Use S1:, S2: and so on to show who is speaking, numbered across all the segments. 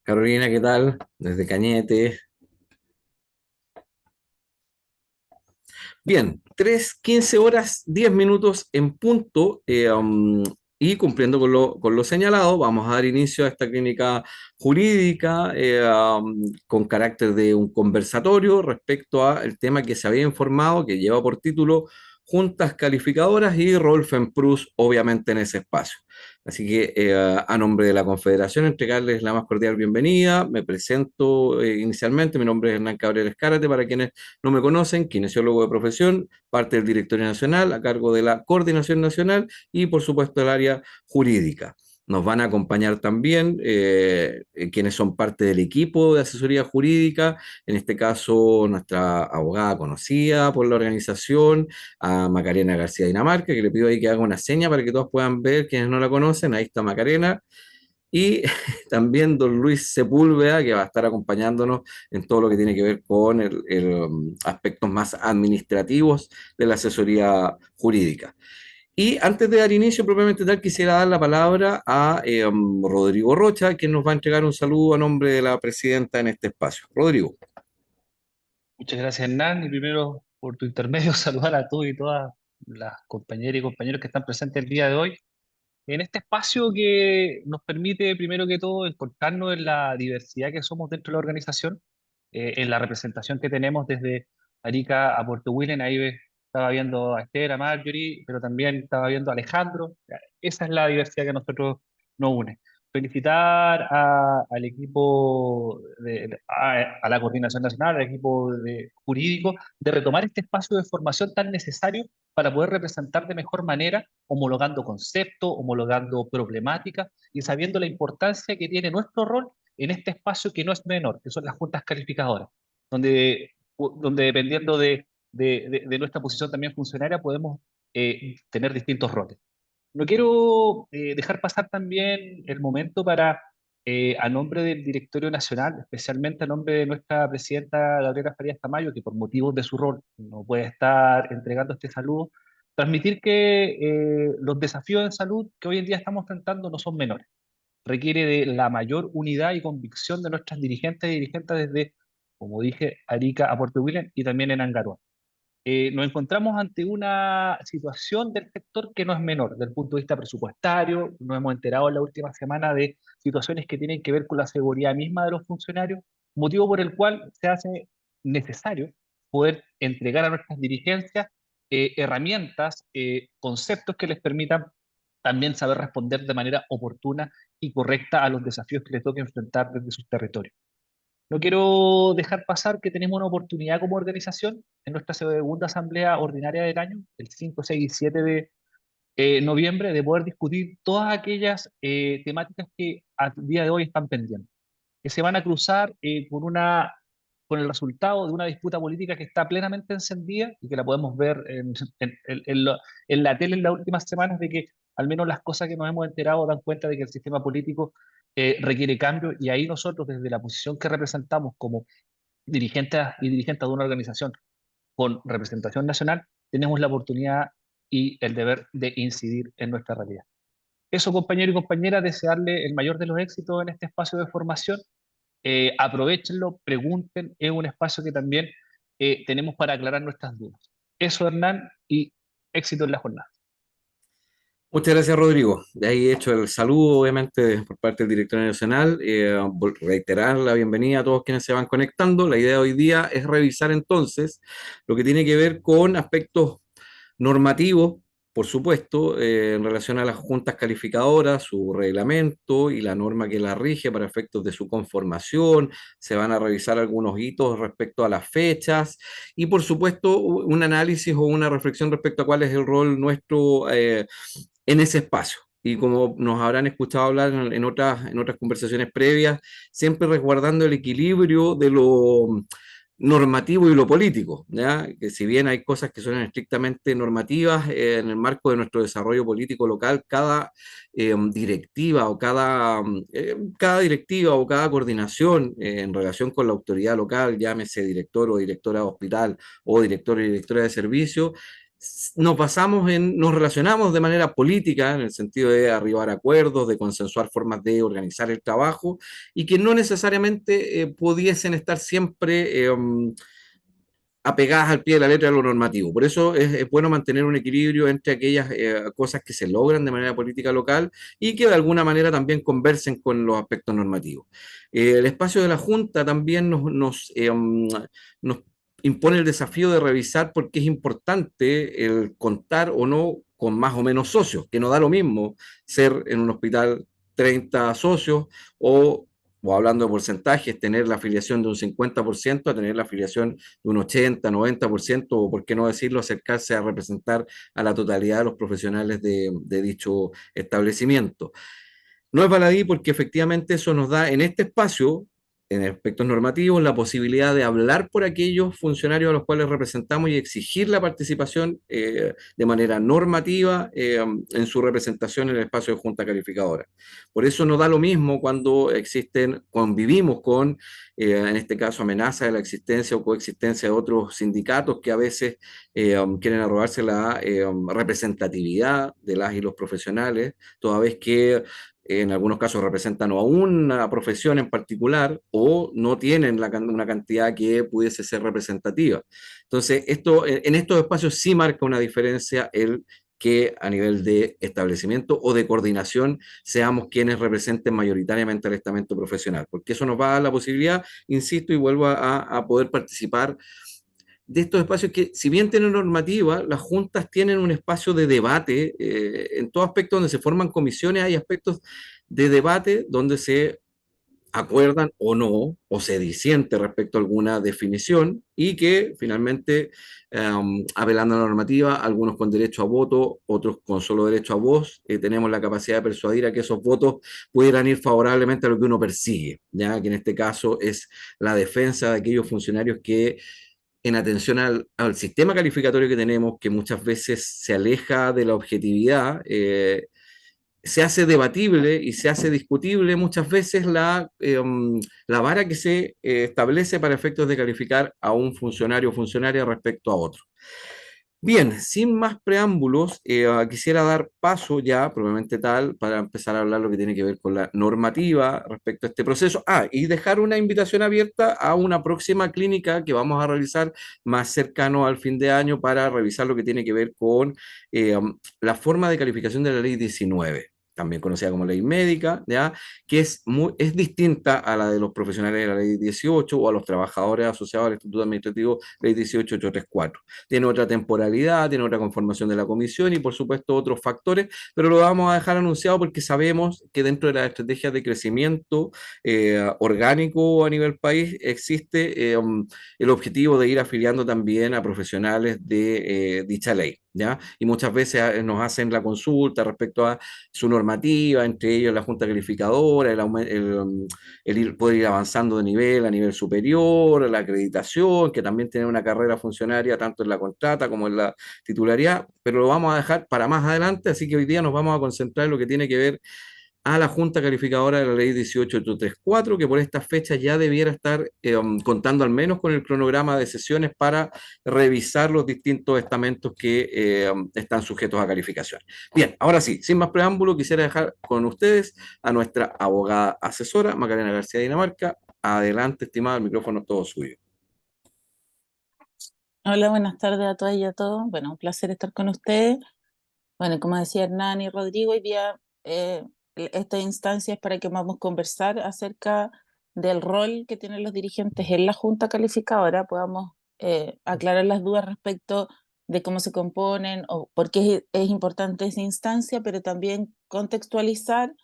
S1: Carolina, ¿qué tal? Desde Cañete. Bien, 3:15 10 minutos en punto, y cumpliendo con lo señalado, vamos a dar inicio a esta clínica jurídica, con carácter de un conversatorio respecto al tema que se había informado, que lleva por título Juntas Calificadoras y Rolfenprus, obviamente en ese espacio. Así que, a nombre de la Confederación, entregarles la más cordial bienvenida. Me presento, inicialmente. Mi nombre es Hernán Cabrera Escárate, para quienes no me conocen, kinesiólogo de profesión, parte del Directorio Nacional, a cargo de la Coordinación Nacional y, por supuesto, el área jurídica. Nos van a acompañar también quienes son parte del equipo de asesoría jurídica, en este caso nuestra abogada conocida por la organización, a Macarena García Dinamarca, que le pido ahí que haga una seña para que todos puedan ver, quienes no la conocen. Ahí está Macarena. Y también don Luis Sepúlveda, que va a estar acompañándonos en todo lo que tiene que ver con aspectos más administrativos de la asesoría jurídica. Y antes de dar inicio, propiamente tal, quisiera dar la palabra a Rodrigo Rocha, quien nos va a entregar un saludo a nombre de la presidenta en este espacio. Rodrigo.
S2: Muchas gracias, Hernán. Y primero, por tu intermedio, saludar a todos y todas las compañeras y compañeros que están presentes el día de hoy en este espacio que nos permite, primero que todo, encontrarnos en la diversidad que somos dentro de la organización, en la representación que tenemos desde Arica a Puerto William. Estaba viendo a Esther, a Marjorie, pero también estaba viendo a Alejandro. Esa es la diversidad que a nosotros nos une. Felicitar al equipo, a la Coordinación Nacional, al equipo jurídico, de retomar este espacio de formación tan necesario para poder representar de mejor manera, homologando conceptos, homologando problemáticas y sabiendo la importancia que tiene nuestro rol en este espacio que no es menor, que son las juntas calificadoras, donde dependiendo de nuestra posición también funcionaria podemos tener distintos roles. No quiero dejar pasar también el momento para, a nombre del Directorio Nacional, especialmente a nombre de nuestra presidenta Gabriela Farías Tamayo, que por motivos de su rol no puede estar entregando este saludo, transmitir que los desafíos en salud que hoy en día estamos enfrentando no son menores. Requiere de la mayor unidad y convicción de nuestras dirigentes y dirigentes desde, como dije, Arica a Puerto William y también en Angaroa. Nos encontramos ante una situación del sector que no es menor, desde el punto de vista presupuestario. Nos hemos enterado en la última semana de situaciones que tienen que ver con la seguridad misma de los funcionarios, motivo por el cual se hace necesario poder entregar a nuestras dirigencias herramientas, conceptos que les permitan también saber responder de manera oportuna y correcta a los desafíos que les toque enfrentar desde sus territorios. No quiero dejar pasar que tenemos una oportunidad como organización en nuestra segunda asamblea ordinaria del año, el 5, 6 y 7 de noviembre, de poder discutir todas aquellas temáticas que a día de hoy están pendientes, que se van a cruzar con el resultado de una disputa política que está plenamente encendida y que la podemos ver en la tele en las últimas semanas, de que al menos las cosas que nos hemos enterado dan cuenta de que el sistema político requiere cambio, y ahí nosotros, desde la posición que representamos como dirigentes y dirigentes de una organización con representación nacional, tenemos la oportunidad y el deber de incidir en nuestra realidad. Eso, compañero y compañera, desearle el mayor de los éxitos en este espacio de formación. Aprovechenlo, pregunten, es un espacio que también tenemos para aclarar nuestras dudas. Eso, Hernán, y éxito en la jornada.
S1: Muchas gracias, Rodrigo. De ahí he hecho el saludo, obviamente, por parte del Directorio Nacional. Reiterar la bienvenida a todos quienes se van conectando. La idea de hoy día es revisar entonces lo que tiene que ver con aspectos normativos, por supuesto, en relación a las juntas calificadoras, su reglamento y la norma que la rige para efectos de su conformación. Se van a revisar algunos hitos respecto a las fechas y, por supuesto, un análisis o una reflexión respecto a cuál es el rol nuestro en ese espacio. Y como nos habrán escuchado hablar en otras conversaciones previas, siempre resguardando el equilibrio de lo normativo y lo político, ¿ya? Que si bien hay cosas que son estrictamente normativas, en el marco de nuestro desarrollo político local, cada directiva o cada directiva o cada coordinación en relación con la autoridad local, llámese director o directora de hospital o director y directora de servicio, nos relacionamos de manera política, en el sentido de arribar a acuerdos, de consensuar formas de organizar el trabajo, y que no necesariamente pudiesen estar siempre apegadas al pie de la letra de lo normativo. Por eso es bueno mantener un equilibrio entre aquellas cosas que se logran de manera política local y que de alguna manera también conversen con los aspectos normativos. El espacio de la Junta también nos impone el desafío de revisar por qué es importante el contar o no con más o menos socios, que no da lo mismo ser en un hospital 30 socios o hablando de porcentajes, tener la afiliación de un 50% a tener la afiliación de un 80, 90%, o por qué no decirlo, acercarse a representar a la totalidad de los profesionales de dicho establecimiento. No es baladí porque efectivamente eso nos da en este espacio, en aspectos normativos, la posibilidad de hablar por aquellos funcionarios a los cuales representamos y exigir la participación de manera normativa en su representación en el espacio de junta calificadora. Por eso no da lo mismo cuando convivimos con, en este caso, amenaza de la existencia o coexistencia de otros sindicatos que a veces quieren arrogarse la representatividad de las y los profesionales, toda vez que en algunos casos representan o a una profesión en particular o no tienen una cantidad que pudiese ser representativa. Entonces, en estos espacios sí marca una diferencia el que a nivel de establecimiento o de coordinación seamos quienes representen mayoritariamente al estamento profesional, porque eso nos va a dar la posibilidad, insisto, y vuelvo a poder participar de estos espacios que, si bien tienen normativa, las juntas tienen un espacio de debate en todo aspecto donde se forman comisiones, hay aspectos de debate donde se acuerdan o no, o se disiente respecto a alguna definición y que finalmente, apelando a la normativa, algunos con derecho a voto, otros con solo derecho a voz, tenemos la capacidad de persuadir a que esos votos pudieran ir favorablemente a lo que uno persigue, ya que en este caso es la defensa de aquellos funcionarios que en atención al sistema calificatorio que tenemos, que muchas veces se aleja de la objetividad, se hace debatible y se hace discutible muchas veces la vara que se establece para efectos de calificar a un funcionario o funcionaria respecto a otro. Bien, sin más preámbulos, quisiera dar paso ya, probablemente tal, para empezar a hablar lo que tiene que ver con la normativa respecto a este proceso. Y dejar una invitación abierta a una próxima clínica que vamos a realizar más cercano al fin de año para revisar lo que tiene que ver con la forma de calificación de la ley 19, también conocida como ley médica, ¿ya? Que es distinta a la de los profesionales de la ley 18 o a los trabajadores asociados al Instituto Administrativo ley 18834. Tiene otra temporalidad, tiene otra conformación de la comisión y por supuesto otros factores, pero lo vamos a dejar anunciado porque sabemos que dentro de las estrategias de crecimiento orgánico a nivel país existe el objetivo de ir afiliando también a profesionales de dicha ley, ¿ya? Y muchas veces nos hacen la consulta respecto a su normativa, entre ellos la junta calificadora, poder ir avanzando de nivel a nivel superior, la acreditación, que también tiene una carrera funcionaria tanto en la contrata como en la titularidad, pero lo vamos a dejar para más adelante, así que hoy día nos vamos a concentrar en lo que tiene que ver a la Junta Calificadora de la Ley 18834, que por estas fechas ya debiera estar contando al menos con el cronograma de sesiones para revisar los distintos estamentos que están sujetos a calificación. Bien, ahora sí, sin más preámbulo, quisiera dejar con ustedes a nuestra abogada asesora, Macarena García Dinamarca. Adelante, estimada, el micrófono es todo suyo.
S3: Hola, buenas tardes a todas y a todos. Bueno, un placer estar con ustedes. Bueno, como decía Hernán y Rodrigo, hoy día esta instancia es para que vamos a conversar acerca del rol que tienen los dirigentes en la Junta Calificadora, podamos aclarar las dudas respecto de cómo se componen o por qué es importante esa instancia, pero también contextualizar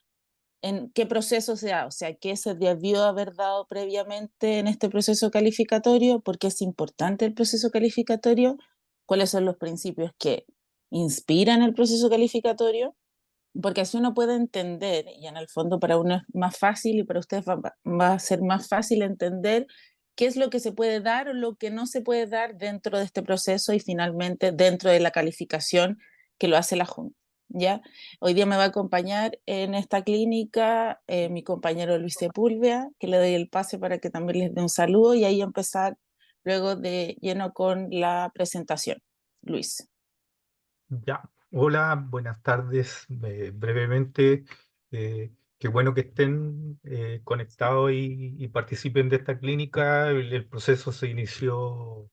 S3: en qué proceso se da, o sea, qué se debió haber dado previamente en este proceso calificatorio, por qué es importante el proceso calificatorio, cuáles son los principios que inspiran el proceso calificatorio, porque así uno puede entender, y en el fondo para uno es más fácil y para ustedes va a ser más fácil entender qué es lo que se puede dar o lo que no se puede dar dentro de este proceso y finalmente dentro de la calificación que lo hace la Junta. ¿Ya? Hoy día me va a acompañar en esta clínica mi compañero Luis Sepúlveda, que le doy el pase para que también les dé un saludo y ahí empezar luego de lleno con la presentación. Luis.
S4: Ya, hola, buenas tardes. Brevemente, qué bueno que estén conectados y participen de esta clínica. El proceso se inició,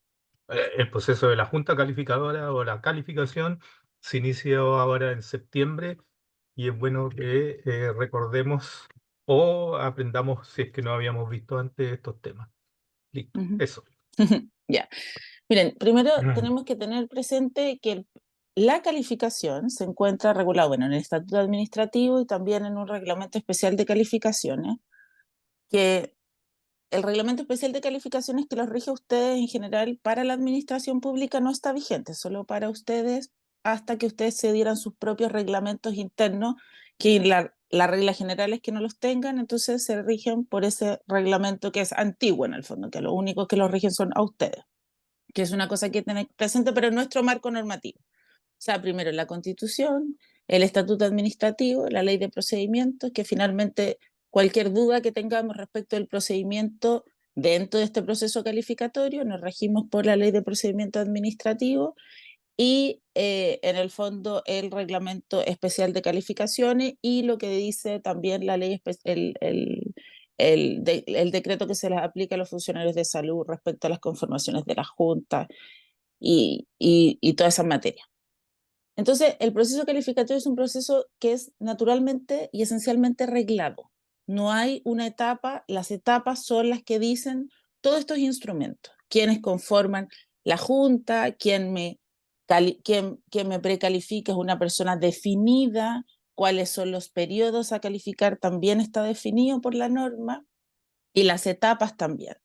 S4: el proceso de la Junta Calificadora o la calificación se inició ahora en septiembre y es bueno que recordemos o aprendamos si es que no habíamos visto antes estos temas. Listo,
S3: Ujú.
S4: eso.
S3: Ya. Miren, primero tenemos que tener presente que la calificación se encuentra regulada, bueno, en el Estatuto Administrativo y también en un reglamento especial de calificaciones, que el reglamento especial de calificaciones que los rige a ustedes en general para la administración pública no está vigente, solo para ustedes hasta que ustedes se dieran sus propios reglamentos internos, que la regla general es que no los tengan, entonces se rigen por ese reglamento que es antiguo en el fondo, que lo único que los rigen son a ustedes, que es una cosa que tener presente, pero en nuestro marco normativo. O sea, primero la Constitución, el Estatuto Administrativo, la Ley de Procedimientos, que finalmente cualquier duda que tengamos respecto del procedimiento dentro de este proceso calificatorio, nos regimos por la Ley de Procedimiento Administrativo y en el fondo el Reglamento Especial de Calificaciones y lo que dice también la ley, el decreto que se les aplica a los funcionarios de salud respecto a las conformaciones de la Junta y toda esa materia. Entonces, el proceso calificatorio es un proceso que es naturalmente y esencialmente reglado. No hay una etapa, las etapas son las que dicen todos estos instrumentos, quienes conforman la junta, quien me precalifica es una persona definida, cuáles son los periodos a calificar también está definido por la norma y las etapas también.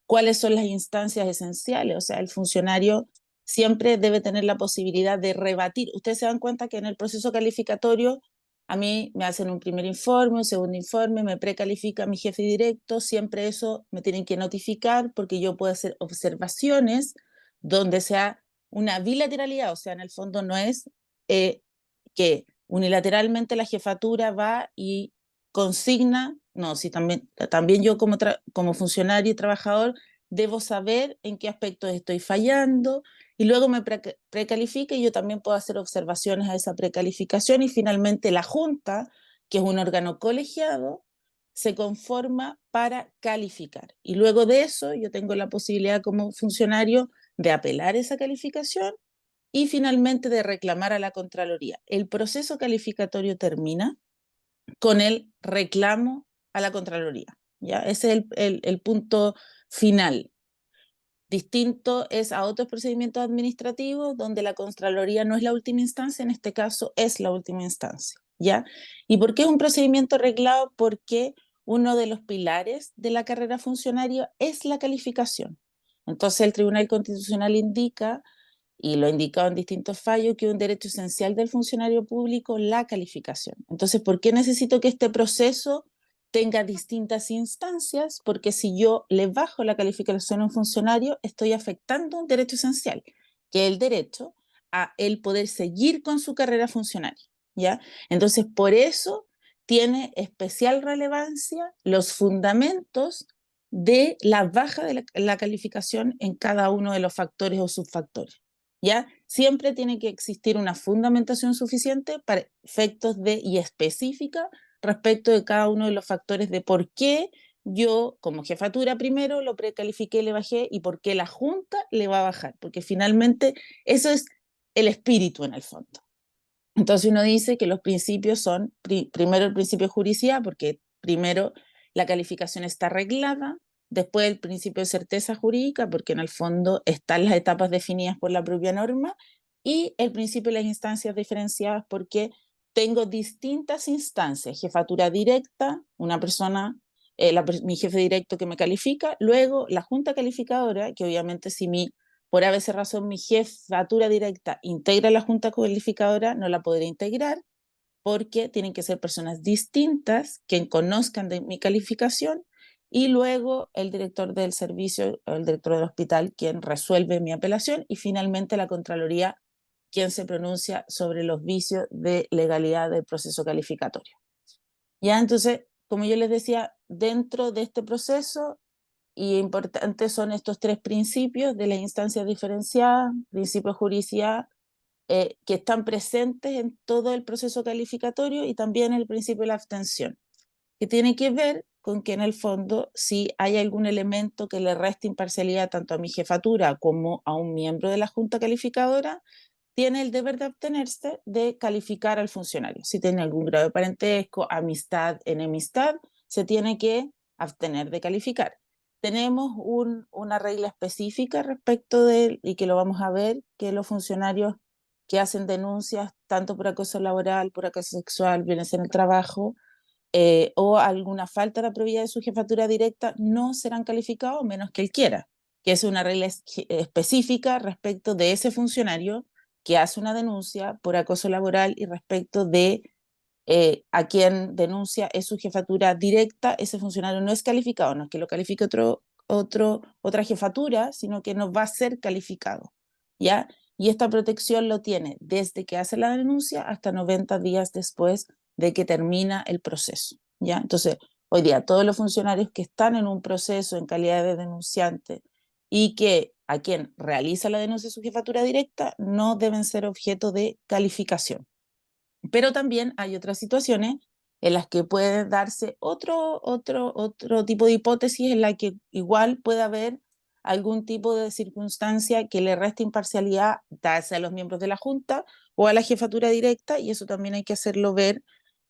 S3: Cuáles son las instancias esenciales, o sea, el funcionario siempre debe tener la posibilidad de rebatir. Ustedes se dan cuenta que en el proceso calificatorio a mí me hacen un primer informe, un segundo informe, me precalifica mi jefe directo, siempre eso me tienen que notificar porque yo puedo hacer observaciones donde sea una bilateralidad, o sea, en el fondo no es que unilateralmente la jefatura va y consigna, no, si también yo como funcionario y trabajador debo saber en qué aspectos estoy fallando y luego me precalifica y yo también puedo hacer observaciones a esa precalificación y finalmente la Junta, que es un órgano colegiado, se conforma para calificar. Y luego de eso yo tengo la posibilidad como funcionario de apelar esa calificación y finalmente de reclamar a la Contraloría. El proceso calificatorio termina con el reclamo a la Contraloría. ¿Ya? Ese es el punto final. Distinto es a otros procedimientos administrativos donde la Contraloría no es la última instancia, en este caso es la última instancia. ¿Ya? ¿Y por qué es un procedimiento reglado? Porque uno de los pilares de la carrera funcionaria es la calificación. Entonces el Tribunal Constitucional indica y lo he indicado en distintos fallos, que es un derecho esencial del funcionario público la calificación. Entonces, ¿por qué necesito que este proceso tenga distintas instancias? Porque si yo le bajo la calificación a un funcionario, estoy afectando un derecho esencial, que es el derecho a él poder seguir con su carrera funcionaria, ¿ya? Entonces, por eso tiene especial relevancia los fundamentos de la baja de la calificación en cada uno de los factores o subfactores. ¿Ya? Siempre tiene que existir una fundamentación suficiente para efectos y específica respecto de cada uno de los factores de por qué yo, como jefatura primero, lo precalifiqué, le bajé y por qué la Junta le va a bajar, porque finalmente eso es el espíritu en el fondo. Entonces uno dice que los principios son, primero el principio de juridicidad, porque primero la calificación está arreglada, después el principio de certeza jurídica, porque en el fondo están las etapas definidas por la propia norma, y el principio de las instancias diferenciadas, porque tengo distintas instancias, jefatura directa, una persona, mi jefe directo que me califica, luego la junta calificadora, que obviamente si por a veces razón mi jefatura directa integra la junta calificadora, no la podré integrar, porque tienen que ser personas distintas que conozcan de mi calificación y luego el director del servicio, el director del hospital, quien resuelve mi apelación y finalmente la Contraloría, quien se pronuncia sobre los vicios de legalidad del proceso calificatorio. Ya, entonces, como yo les decía, dentro de este proceso y importantes son estos tres principios de las instancias diferenciadas, principio de juridicidad, que están presentes en todo el proceso calificatorio y también el principio de la abstención, que tiene que ver con que en el fondo si hay algún elemento que le reste imparcialidad tanto a mi jefatura como a un miembro de la junta calificadora, tiene el deber de abstenerse de calificar al funcionario. Si tiene algún grado de parentesco, amistad, enemistad, se tiene que abstener de calificar. Tenemos una regla específica respecto de él y que lo vamos a ver, que los funcionarios que hacen denuncias tanto por acoso laboral, por acoso sexual, violencia en el trabajo, o alguna falta de la probidad de su jefatura directa, no serán calificados menos que él quiera, que es una regla específica respecto de ese funcionario que hace una denuncia por acoso laboral y respecto de a quien denuncia es su jefatura directa, ese funcionario no es calificado, no es que lo califique otra jefatura, sino que no va a ser calificado, ¿ya? Y esta protección lo tiene desde que hace la denuncia hasta 90 días después de que termina el proceso, ¿ya? Entonces, hoy día todos los funcionarios que están en un proceso en calidad de denunciante y que a quien realiza la denuncia su jefatura directa no deben ser objeto de calificación. Pero también hay otras situaciones en las que puede darse otro tipo de hipótesis en la que igual puede haber algún tipo de circunstancia que le reste imparcialidad, darse a los miembros de la Junta o a la jefatura directa, y eso también hay que hacerlo ver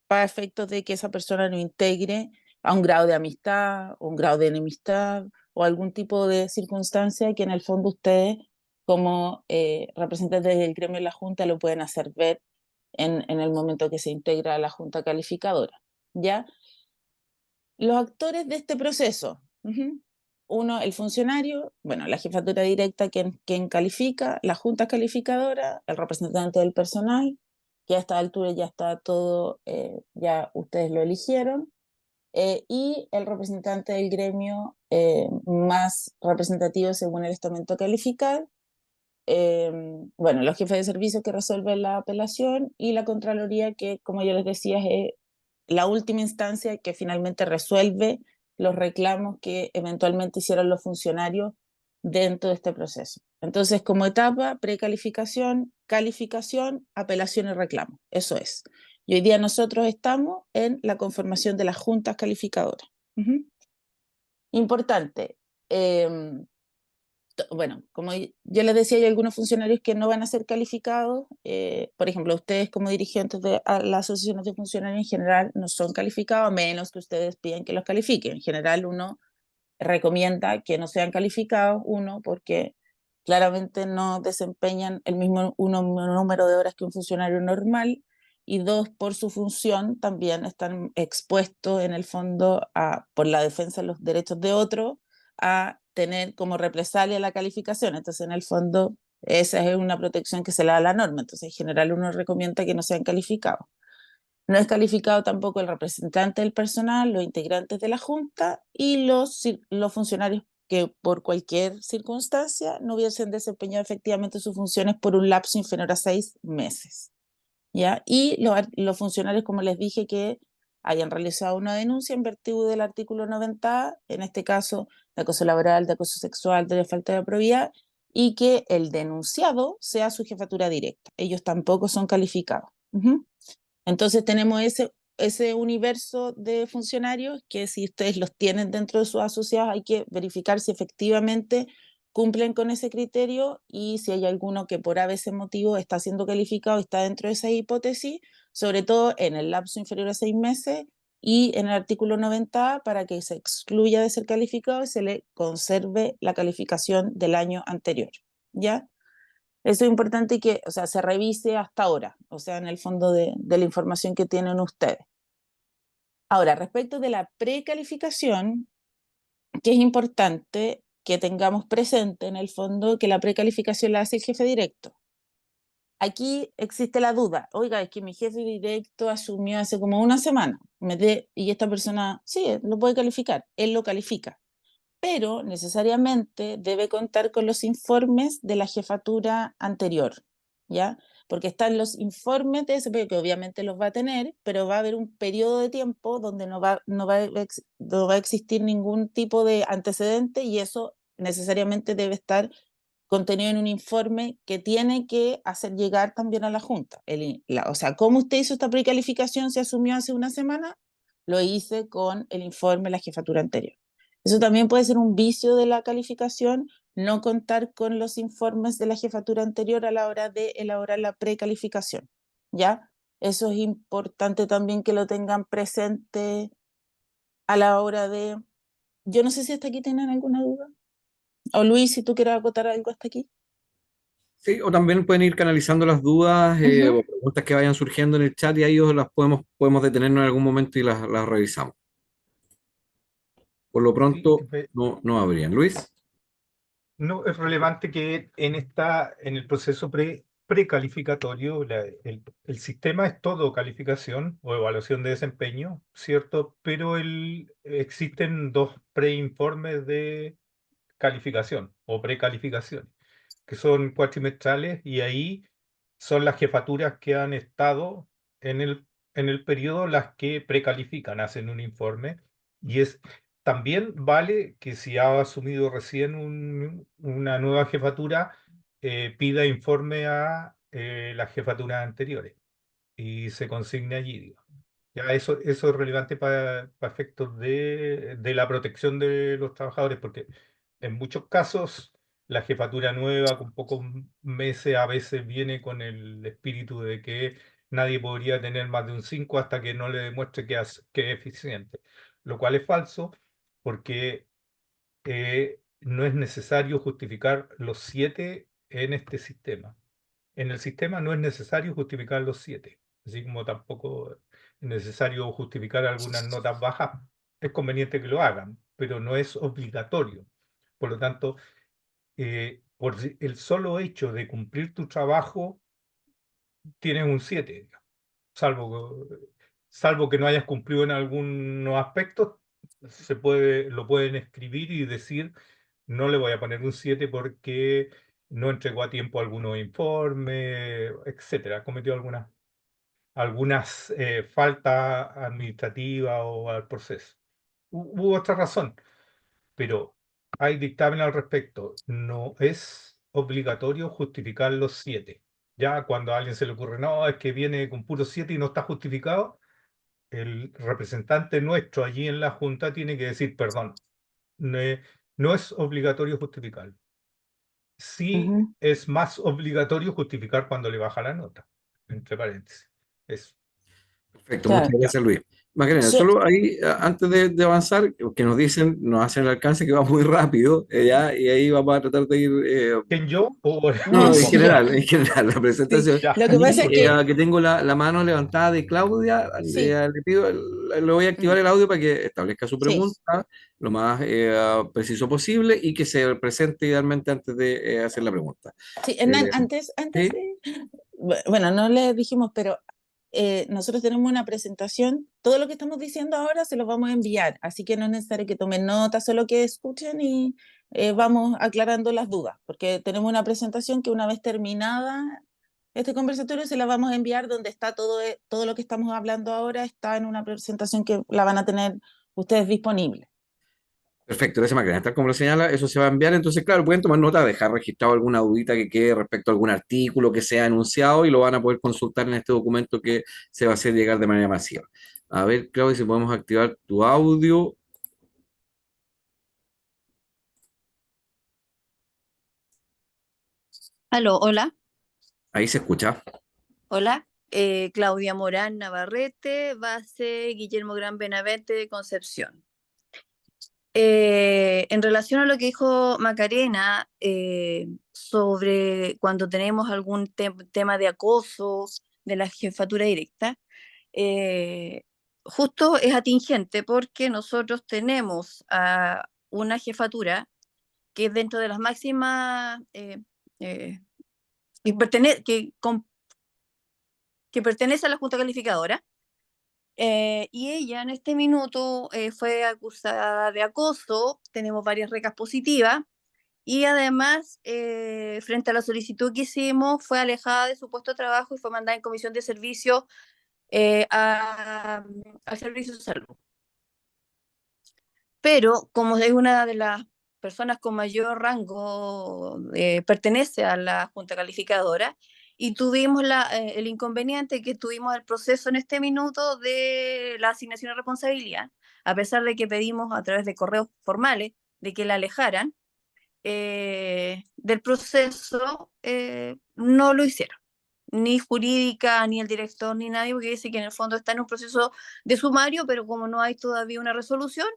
S3: para efectos de que esa persona no integre a un grado de amistad o un grado de enemistad o algún tipo de circunstancia que en el fondo ustedes como representantes del gremio de la Junta lo pueden hacer ver en el momento que se integra a la Junta Calificadora, ¿ya? Los actores de este proceso, uno, el funcionario, bueno, la jefatura directa, quien califica, la Junta Calificadora, el representante del personal, que a esta altura ya está todo, ya ustedes lo eligieron, y el representante del gremio más representativo según el estamento calificar, bueno, los jefes de servicio que resuelven la apelación y la Contraloría que, como yo les decía, es la última instancia que finalmente resuelve los reclamos que eventualmente hicieron los funcionarios dentro de este proceso. Entonces, como etapa, precalificación, calificación, apelación y reclamo. Eso es. Y hoy día nosotros estamos en la conformación de las juntas calificadoras. Importante. Bueno, como yo les decía, hay algunos funcionarios que no van a ser calificados. Por ejemplo, ustedes como dirigentes de las asociaciones de funcionarios en general no son calificados, a menos que ustedes pidan que los califiquen. En general uno recomienda que no sean calificados, uno, porque claramente no desempeñan el mismo número de horas que un funcionario normal, y dos, por su función también están expuestos en el fondo por la defensa de los derechos de otros a tener como represalia la calificación. Entonces, en el fondo, esa es una protección que se le da a la norma. Entonces, en general uno recomienda que no sean calificados. No es calificado tampoco el representante del personal, los integrantes de la Junta y los funcionarios que por cualquier circunstancia no hubiesen desempeñado efectivamente sus funciones por un lapso inferior a 6 meses, ¿ya? Y los funcionarios, como les dije, que hayan realizado una denuncia en virtud del artículo 90, en este caso de acoso laboral, de acoso sexual, de falta de probidad, y que el denunciado sea su jefatura directa. Ellos tampoco son calificados. Entonces tenemos ese universo de funcionarios que si ustedes los tienen dentro de sus asociados hay que verificar si efectivamente cumplen con ese criterio y si hay alguno que por ese motivo está siendo calificado y está dentro de esa hipótesis, sobre todo en el lapso inferior a 6 meses y en el artículo 90 para que se excluya de ser calificado y se le conserve la calificación del año anterior, ¿ya? Eso es importante que, o sea, se revise hasta ahora, o sea, en el fondo de la información que tienen ustedes. Ahora, respecto de la precalificación, que es importante que tengamos presente en el fondo que la precalificación la hace el jefe directo. Aquí existe la duda, oiga, es que mi jefe directo asumió hace como una semana, y esta persona, sí, lo puede calificar, él lo califica, pero necesariamente debe contar con los informes de la jefatura anterior, ¿ya? Porque están los informes de ese periodo, que obviamente los va a tener, pero va a haber un periodo de tiempo donde no va a existir ningún tipo de antecedente y eso necesariamente debe estar contenido en un informe que tiene que hacer llegar también a la Junta. O sea, ¿cómo usted hizo esta precalificación? ¿Se asumió hace una semana? Lo hice con el informe de la jefatura anterior. Eso también puede ser un vicio de la calificación, no contar con los informes de la jefatura anterior a la hora de elaborar la precalificación, ¿ya? Eso es importante también que lo tengan presente a la hora de... Yo no sé si hasta aquí tienen alguna duda. O Luis, si tú quieres acotar algo hasta aquí.
S1: Sí, o también pueden ir canalizando las dudas o preguntas que vayan surgiendo en el chat y ahí las podemos detenernos en algún momento y las revisamos. Por lo
S4: Sí,
S1: pronto, no habrían. Luis.
S4: no, es relevante que en el proceso precalificatorio, el sistema es todo calificación o evaluación de desempeño, ¿cierto? Pero existen dos preinformes de calificación o precalificación, que son cuatrimestrales, y ahí son las jefaturas que han estado en el periodo las que precalifican, hacen un informe, y también vale que si ha asumido recién una nueva jefatura, pida informe a las jefaturas anteriores y se consigne allí, digo. Ya eso es relevante para efectos de la protección de los trabajadores, porque en muchos casos la jefatura nueva con pocos meses a veces viene con el espíritu de que nadie podría tener más de un 5 hasta que no le demuestre que es eficiente, lo cual es falso, porque no es necesario justificar los 7 en este sistema. En el sistema no es necesario justificar los 7, así como tampoco es necesario justificar algunas notas bajas. Es conveniente que lo hagan, pero no es obligatorio. Por lo tanto, por el solo hecho de cumplir tu trabajo, tienes un 7, salvo, salvo que no hayas cumplido en algunos aspectos, lo pueden escribir y decir, no le voy a poner un 7 porque no entregó a tiempo algunos informes, etcétera, cometió algunas faltas administrativas o al proceso. Hubo otra razón, pero hay dictamen al respecto. No es obligatorio justificar los 7. Ya cuando a alguien se le ocurre, no, es que viene con puro 7 y no está justificado, el representante nuestro allí en la Junta tiene que decir, perdón, no es obligatorio justificar. Sí
S3: Ujú.
S4: es más obligatorio justificar cuando le baja la nota, entre paréntesis. Eso.
S1: Perfecto, muchas
S3: Claro.
S4: Ya.
S1: gracias, Luis. Macarena,
S3: So-
S1: solo ahí, antes de avanzar, que nos hacen el alcance que va muy rápido, ya, y ahí vamos a tratar de ir,
S4: ¿Quién yo?
S1: no,
S3: no,
S1: no,
S3: sí,
S1: en general, la
S4: Sí,
S1: presentación.
S4: ya.
S3: lo que pasa es
S1: Y
S3: que,
S1: que tengo la mano levantada de Claudia,
S3: sí,
S1: le pido, le voy a activar
S3: mm,
S1: el audio para que establezca su
S3: sí,
S1: pregunta lo más preciso posible y que se presente idealmente antes de hacer la pregunta.
S3: sí,
S1: Eh,
S3: Hernán, antes
S1: ¿Sí?
S3: de, bueno, no le dijimos, pero nosotros tenemos una presentación, todo lo que estamos diciendo ahora se lo vamos a enviar, así que no es necesario que tomen nota, solo que escuchen y vamos aclarando las dudas, porque tenemos una presentación que una vez terminada este conversatorio se la vamos a enviar donde está todo lo que estamos hablando ahora, está en una presentación que la van a tener ustedes disponible.
S1: Perfecto, gracias Macarena. Tal como lo señala, eso se va a enviar. Entonces, claro, pueden tomar nota, dejar registrado alguna dudita que quede respecto a algún artículo que sea anunciado y lo van a poder consultar en este documento que se va a hacer llegar de manera masiva. A ver, Claudia, si podemos activar tu audio.
S5: Aló, hola,
S1: Ahí se escucha.
S5: hola. Claudia Morán Navarrete, base Guillermo Gran Benavente de Concepción. En relación a lo que dijo Macarena sobre cuando tenemos algún tema de acoso de la jefatura directa, eh, justo es atingente porque nosotros tenemos a una jefatura que es dentro de las máximas eh, que pertenece a la Junta Calificadora, y ella en este minuto fue acusada de acoso, tenemos varias recas positivas, y además, frente a la solicitud que hicimos, fue alejada de su puesto de trabajo y fue mandada en comisión de servicio al servicio de salud. Pero como es una de las personas con mayor rango pertenece a la Junta Calificadora, y tuvimos el inconveniente que tuvimos el proceso en este minuto de la asignación de responsabilidad, a pesar de que pedimos a través de correos formales de que la alejaran del proceso, no lo hicieron. Ni jurídica, ni el director, ni nadie, porque dice que en el fondo está en un proceso de sumario, pero como no hay todavía una resolución,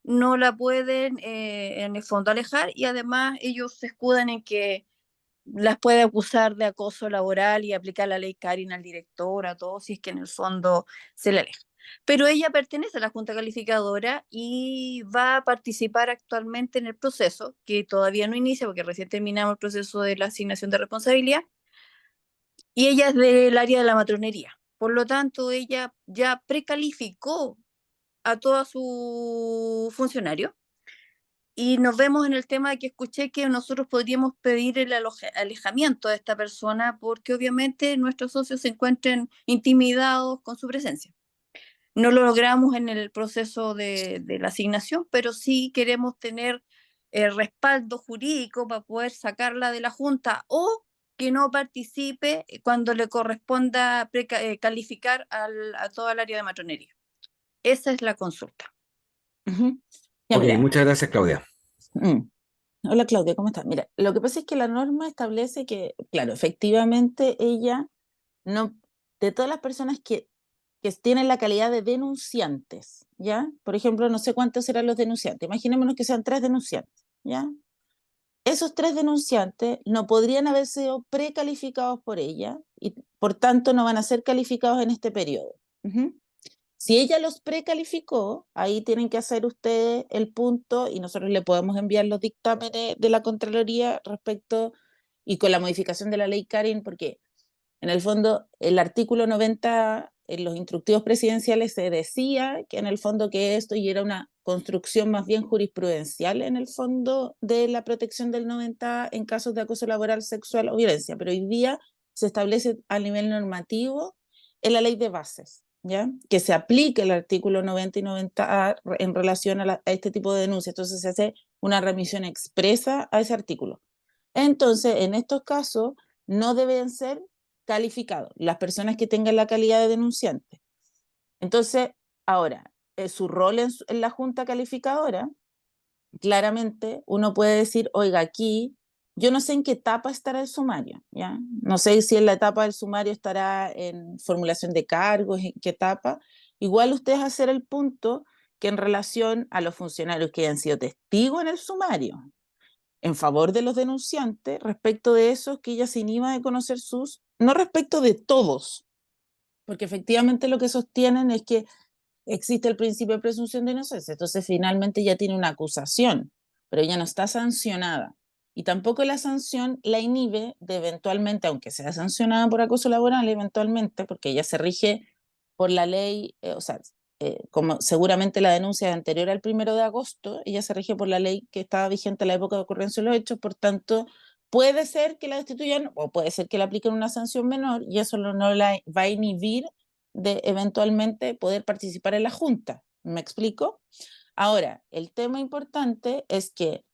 S5: no la pueden en el fondo alejar, y además ellos se escudan en que las puede acusar de acoso laboral y aplicar la ley Karin al director, a todo, si es que en el fondo se le aleja. Pero ella pertenece a la Junta Calificadora y va a participar actualmente en el proceso, que todavía no inicia porque recién terminamos el proceso de la asignación de responsabilidad, y ella es del área de la matronería. Por lo tanto, ella ya precalificó a todos sus funcionarios, y nos vemos en el tema de que escuché que nosotros podríamos pedir el alejamiento de esta persona porque obviamente nuestros socios se encuentran intimidados con su presencia. No lo logramos en el proceso de la asignación, pero sí queremos tener respaldo jurídico para poder sacarla de la Junta, o que no participe cuando le corresponda calificar a toda el área de matronería. Esa es la consulta.
S3: Ujú. Ya,
S1: Ok,
S3: mira,
S1: muchas gracias, Claudia.
S3: Hola Claudia, ¿cómo estás? Mira, lo que pasa es que la norma establece que, claro, efectivamente ella no, de todas las personas que tienen la calidad de denunciantes, ¿ya? Por ejemplo, no sé cuántos serán los denunciantes, imaginémonos que sean 3 denunciantes, ¿ya? Esos 3 denunciantes no podrían haber sido precalificados por ella y por tanto no van a ser calificados en este periodo. Ujú. Si ella los precalificó, ahí tienen que hacer ustedes el punto y nosotros le podemos enviar los dictámenes de la Contraloría respecto, y con la modificación de la ley Karin, porque en el fondo el artículo 90 en los instructivos presidenciales se decía que en el fondo que esto y era una construcción más bien jurisprudencial en el fondo de la protección del 90 en casos de acoso laboral, sexual o violencia, pero hoy día se establece a nivel normativo en la ley de bases, ¿ya? Que se aplique el artículo 90 y 90A en relación a este tipo de denuncias. Entonces se hace una remisión expresa a ese artículo. Entonces, en estos casos, no deben ser calificados las personas que tengan la calidad de denunciante. Entonces, ahora, su rol en la junta calificadora, claramente uno puede decir, oiga, aquí yo no sé en qué etapa estará el sumario, ¿ya? No sé si en la etapa del sumario estará en formulación de cargos, en qué etapa. Igual ustedes hacer el punto que en relación a los funcionarios que hayan sido testigos en el sumario, en favor de los denunciantes, respecto de esos que ella se inhiba de conocer no respecto de todos, porque efectivamente lo que sostienen es que existe el principio de presunción de inocencia, entonces finalmente ya tiene una acusación, pero ella no está sancionada. Y tampoco la sanción la inhibe de eventualmente, aunque sea sancionada por acoso laboral, eventualmente, porque ella se rige por la ley, o sea, como seguramente la denuncia es anterior al 1 de agosto, ella se rige por la ley que estaba vigente a la época de ocurrencia de los hechos, por tanto, puede ser que la destituyan o puede ser que le apliquen una sanción menor, y eso no la va a inhibir de eventualmente poder participar en la junta. ¿Me explico? Ahora, el tema importante es que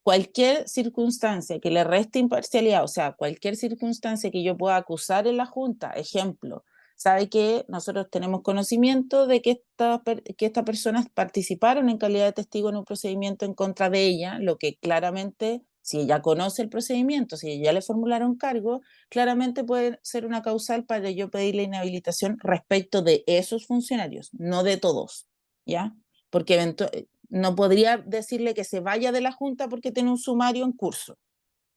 S3: cualquier circunstancia que le reste imparcialidad, o sea, cualquier circunstancia que yo pueda acusar en la junta, ejemplo, sabe que nosotros tenemos conocimiento de que estas personas participaron en calidad de testigo en un procedimiento en contra de ella, lo que claramente, si ella conoce el procedimiento, si ya le formularon cargo, claramente puede ser una causal para yo pedir la inhabilitación respecto de esos funcionarios, no de todos, ¿ya? Porque no podría decirle que se vaya de la junta porque tiene un sumario en curso,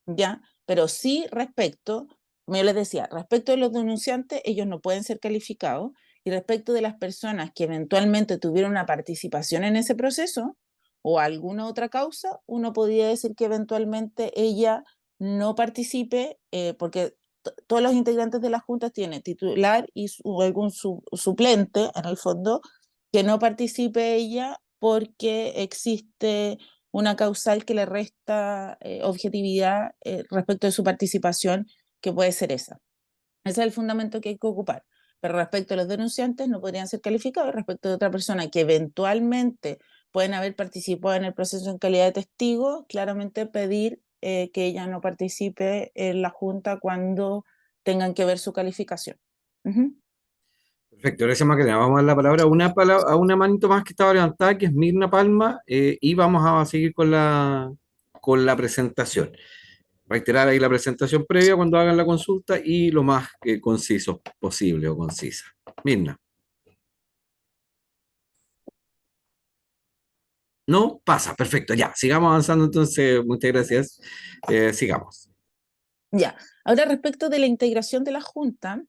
S3: ¿ya? Pero sí respecto, como yo les decía, respecto de los denunciantes, ellos no pueden ser calificados, y respecto de las personas que eventualmente tuvieron una participación en ese proceso o alguna otra causa, uno podría decir que eventualmente ella no participe, porque todos los integrantes de la junta tienen titular y algún suplente, en el fondo, que no participe ella porque existe una causal que le resta objetividad respecto de su participación, que puede ser esa. Ese es el fundamento que hay que ocupar. Pero respecto a los denunciantes no podrían ser calificados, respecto de otra persona que eventualmente pueden haber participado en el proceso en calidad de testigo, claramente pedir que ella no participe en la junta cuando tengan que ver su calificación. Ujú.
S1: Perfecto, gracias Macarena. Vamos a dar la palabra a una manito más que estaba levantada, que es Mirna Palma, y vamos a seguir con la presentación. Reiterar ahí la presentación previa cuando hagan la consulta y lo más conciso posible o concisa. Mirna. No pasa, perfecto, ya, sigamos avanzando entonces, muchas gracias. Sigamos.
S3: Ya, ahora respecto de la integración de la junta,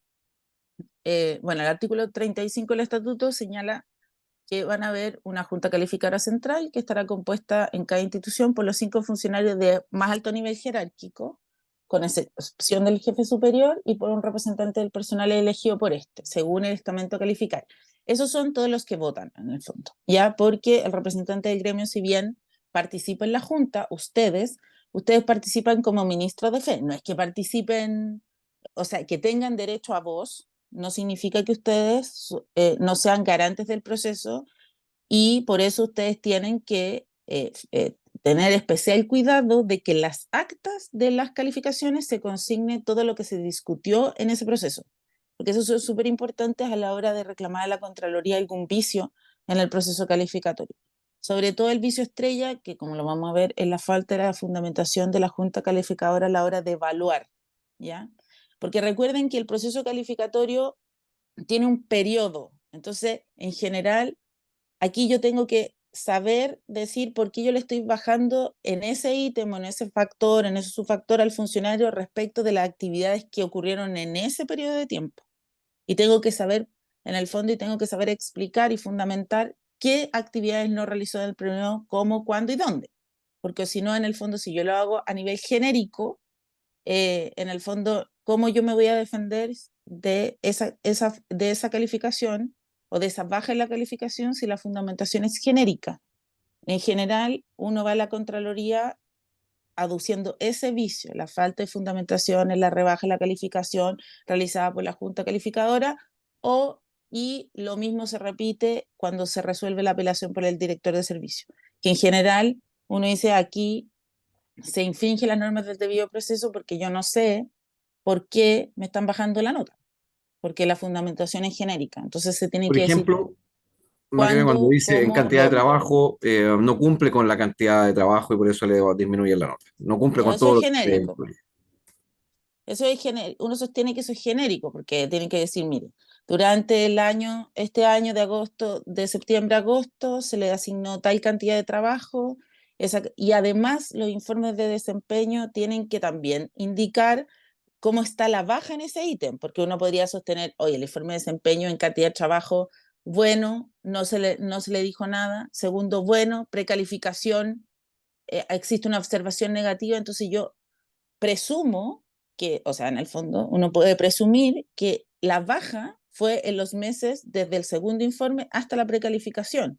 S3: bueno, el artículo 35 del estatuto señala que van a haber una junta calificadora central que estará compuesta en cada institución por los 5 funcionarios de más alto nivel jerárquico, con excepción del jefe superior, y por un representante del personal elegido por este, según el estamento a calificar. Esos son todos los que votan, en el fondo, ¿ya? Porque el representante del gremio, si bien participa en la junta, ustedes participan como ministros de fe, no es que participen, o sea, que tengan derecho a voz, no significa que ustedes no sean garantes del proceso, y por eso ustedes tienen que tener especial cuidado de que en las actas de las calificaciones se consigne todo lo que se discutió en ese proceso, porque eso es súper importante a la hora de reclamar a la Contraloría algún vicio en el proceso calificatorio. Sobre todo el vicio estrella, que como lo vamos a ver, es la falta de la fundamentación de la Junta Calificadora a la hora de evaluar, ¿ya? Porque recuerden que el proceso calificatorio tiene un periodo, entonces, en general, aquí yo tengo que saber decir por qué yo le estoy bajando en ese ítem o en ese factor, en ese subfactor al funcionario respecto de las actividades que ocurrieron en ese periodo de tiempo. Y tengo que saber, en el fondo, y tengo que saber explicar y fundamentar qué actividades no realizó en el periodo, cómo, cuándo y dónde. Porque si no, en el fondo, si yo lo hago a nivel genérico, en el fondo, ¿cómo yo me voy a defender de esa calificación o de esa baja en la calificación si la fundamentación es genérica? En general, uno va a la Contraloría aduciendo ese vicio, la falta de fundamentación en la rebaja de la calificación realizada por la Junta Calificadora, y lo mismo se repite cuando se resuelve la apelación por el director de servicio, que en general uno dice aquí se infringen las normas del debido proceso porque yo no sé por qué me están bajando la nota, porque la fundamentación es genérica. Entonces se tiene
S1: Por
S3: que decir
S1: ejemplo, Macarena, cuando
S3: cuándo,
S1: dice en
S3: cómo,
S1: cantidad de
S3: dónde.
S1: trabajo, no cumple con la cantidad de trabajo y por eso le disminuye la nota. No cumple
S3: Ya,
S1: con
S3: eso
S1: todo
S3: es
S1: lo que se
S3: genérico.
S1: incluye.
S3: Eso es uno sostiene que eso es genérico, porque tienen que decir, mire, durante el año, este año de septiembre a agosto, se le asignó tal cantidad de trabajo, y además los informes de desempeño tienen que también indicar cómo está la baja en ese ítem, porque uno podría sostener, oye, el informe de desempeño en cantidad de trabajo, bueno, no se le dijo nada. Segundo, bueno, precalificación, existe una observación negativa, entonces yo presumo que, o sea, en el fondo, uno puede presumir que la baja fue en los meses desde el segundo informe hasta la precalificación.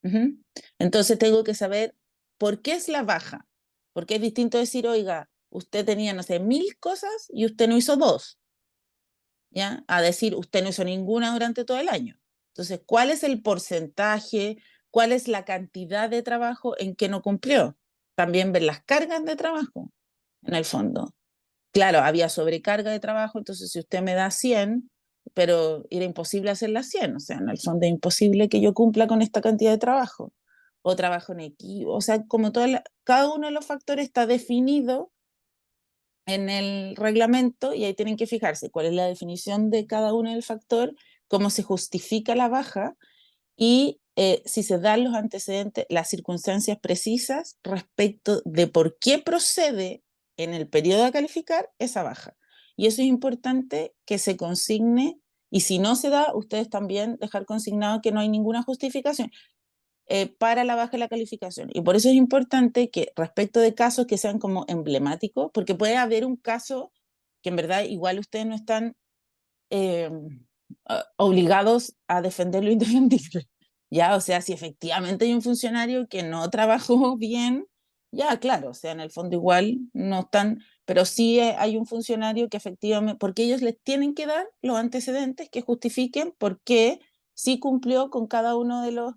S3: Uh-huh. Entonces tengo que saber por qué es la baja, porque es distinto decir, oiga, usted tenía, no sé, 1000 cosas y usted no hizo 2, ¿ya? A decir, usted no hizo ninguna durante todo el año. Entonces, ¿cuál es el porcentaje? ¿Cuál es la cantidad de trabajo en que no cumplió? También ver las cargas de trabajo, en el fondo. Claro, había sobrecarga de trabajo, entonces si usted me da 100, pero era imposible hacer las 100, o sea, en el fondo es imposible que yo cumpla con esta cantidad de trabajo, o trabajo en equipo, o sea, como cada uno de los factores está definido en el reglamento y ahí tienen que fijarse cuál es la definición de cada uno del factor, cómo se justifica la baja y si se dan los antecedentes, las circunstancias precisas respecto de por qué procede en el periodo a calificar esa baja. Y eso es importante que se consigne, y si no se da, ustedes también dejar consignado que no hay ninguna justificación para la baja de la calificación. Y por eso es importante que respecto de casos que sean como emblemáticos, porque puede haber un caso que en verdad igual ustedes no están eh, obligados a defender lo indefendible. Ya, o sea, si efectivamente hay un funcionario que no trabajó bien, ya, claro, o sea, en el fondo igual no están, pero sí hay un funcionario que efectivamente, porque ellos les tienen que dar los antecedentes que justifiquen por qué sí cumplió con cada uno de los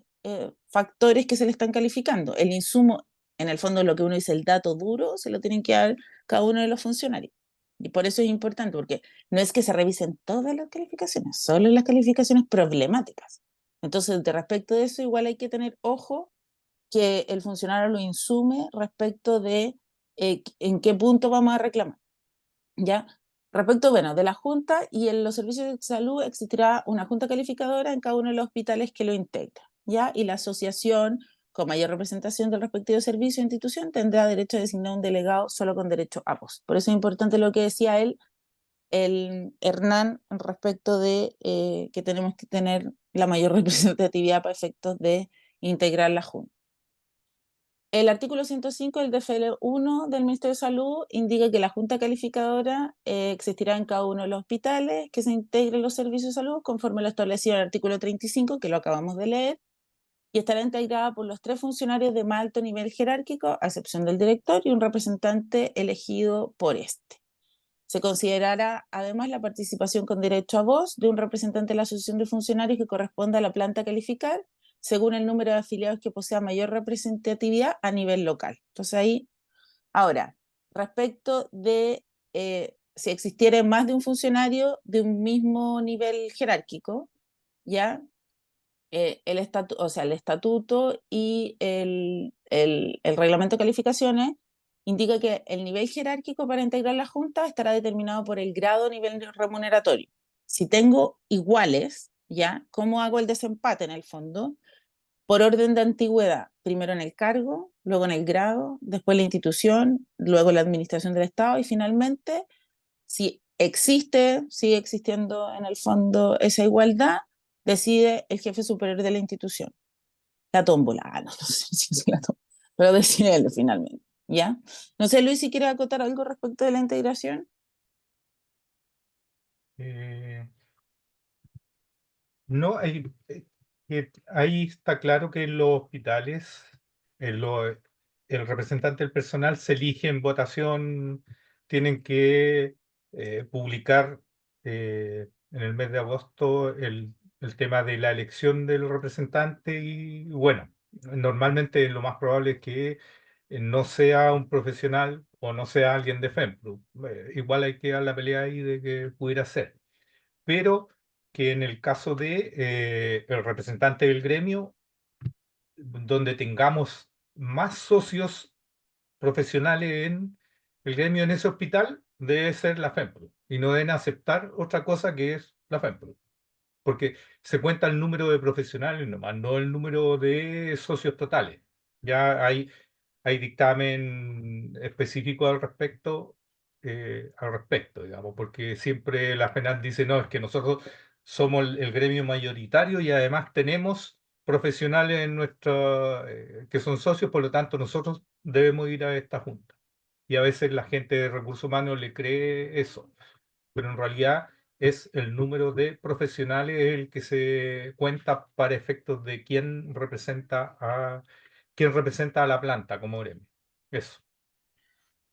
S3: factores que se le están calificando. El insumo, en el fondo, lo que uno dice, el dato duro, se lo tienen que dar cada uno de los funcionarios. Y por eso es importante, porque no es que se revisen todas las calificaciones, solo las calificaciones problemáticas. Entonces, de respecto de eso, igual hay que tener ojo que el funcionario lo insume respecto de en qué punto vamos a reclamar. ¿Ya? Respecto, bueno, de la Junta y en los servicios de salud existirá una Junta calificadora en cada uno de los hospitales que lo integra, ¿ya? Y la asociación con mayor representación del respectivo servicio o institución tendrá derecho a designar un delegado solo con derecho a voz. Por eso es importante lo que decía él, el Hernán, respecto de que tenemos que tener la mayor representatividad para efectos de integrar la Junta. El artículo 105 del DFL 1 del Ministerio de Salud indica que la Junta Calificadora existirá en cada uno de los hospitales que se integren los servicios de salud conforme lo establecido en el artículo 35, que lo acabamos de leer, y estará integrada por los 3 funcionarios de más alto nivel jerárquico, a excepción del director, y un representante elegido por este. Se considerará además la participación con derecho a voz de un representante de la asociación de funcionarios que corresponda a la planta a calificar, según el número de afiliados que posea mayor representatividad a nivel local. Entonces ahí, ahora, respecto de si existiera más de un funcionario de un mismo nivel jerárquico, ¿ya? El estatuto y el reglamento de calificaciones indica que el nivel jerárquico para integrar la Junta estará determinado por el grado nivel remuneratorio. Si tengo iguales, ¿ya? ¿Cómo hago el desempate en el fondo? Por orden de antigüedad, primero en el cargo, luego en el grado, después la institución, luego la administración del Estado y finalmente, si sigue existiendo en el fondo esa igualdad, decide el jefe superior de la institución. La tómbola, no sé si es la tómbola, pero decide él finalmente, ¿ya? No sé, Luis, si quieres acotar algo respecto de la integración.
S4: Eh, no, ahí está claro que en los hospitales el representante del personal se elige en votación, tienen que publicar en el mes de agosto el tema de la elección del representante y bueno, normalmente lo más probable es que no sea un profesional o no sea alguien de FEMPRO. Igual hay que dar la pelea ahí de que pudiera ser, pero que en el caso de el representante del gremio, donde tengamos más socios profesionales en el gremio en ese hospital, debe ser la FEMPRO y no deben aceptar otra cosa que es la FEMPRO, porque se cuenta el número de profesionales nomás, no el número de socios totales. Ya hay dictamen específico al respecto, digamos, porque siempre la FENAL dice, no, es que nosotros somos el gremio mayoritario y además tenemos profesionales en que son socios, por lo tanto nosotros debemos ir a esta junta. Y a veces la gente de recursos humanos le cree eso, pero en realidad es el número de profesionales el que se cuenta para efectos de quién representa a la planta como gremio. Eso.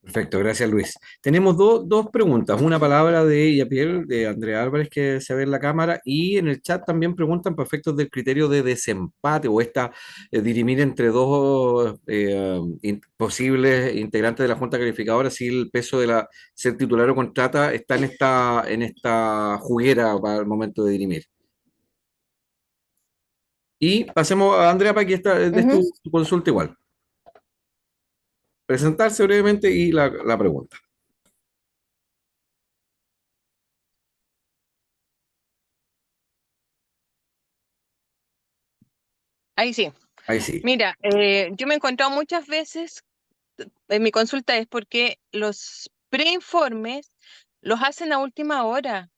S1: Perfecto, gracias Luis. Tenemos dos preguntas, una palabra de Yapiel, de Andrea Álvarez, que se ve en la cámara, y en el chat también preguntan por efectos del criterio de desempate o dirimir entre dos posibles integrantes de la Junta Calificadora si el peso de ser titular o contrata está en esta juguera para el momento de dirimir. Y pasemos a Andrea para que des tu consulta igual. Presentarse brevemente y la pregunta.
S6: Ahí sí.
S1: Ahí sí.
S6: Mira, yo me he encontrado muchas veces, en mi consulta es porque los preinformes los hacen a última hora.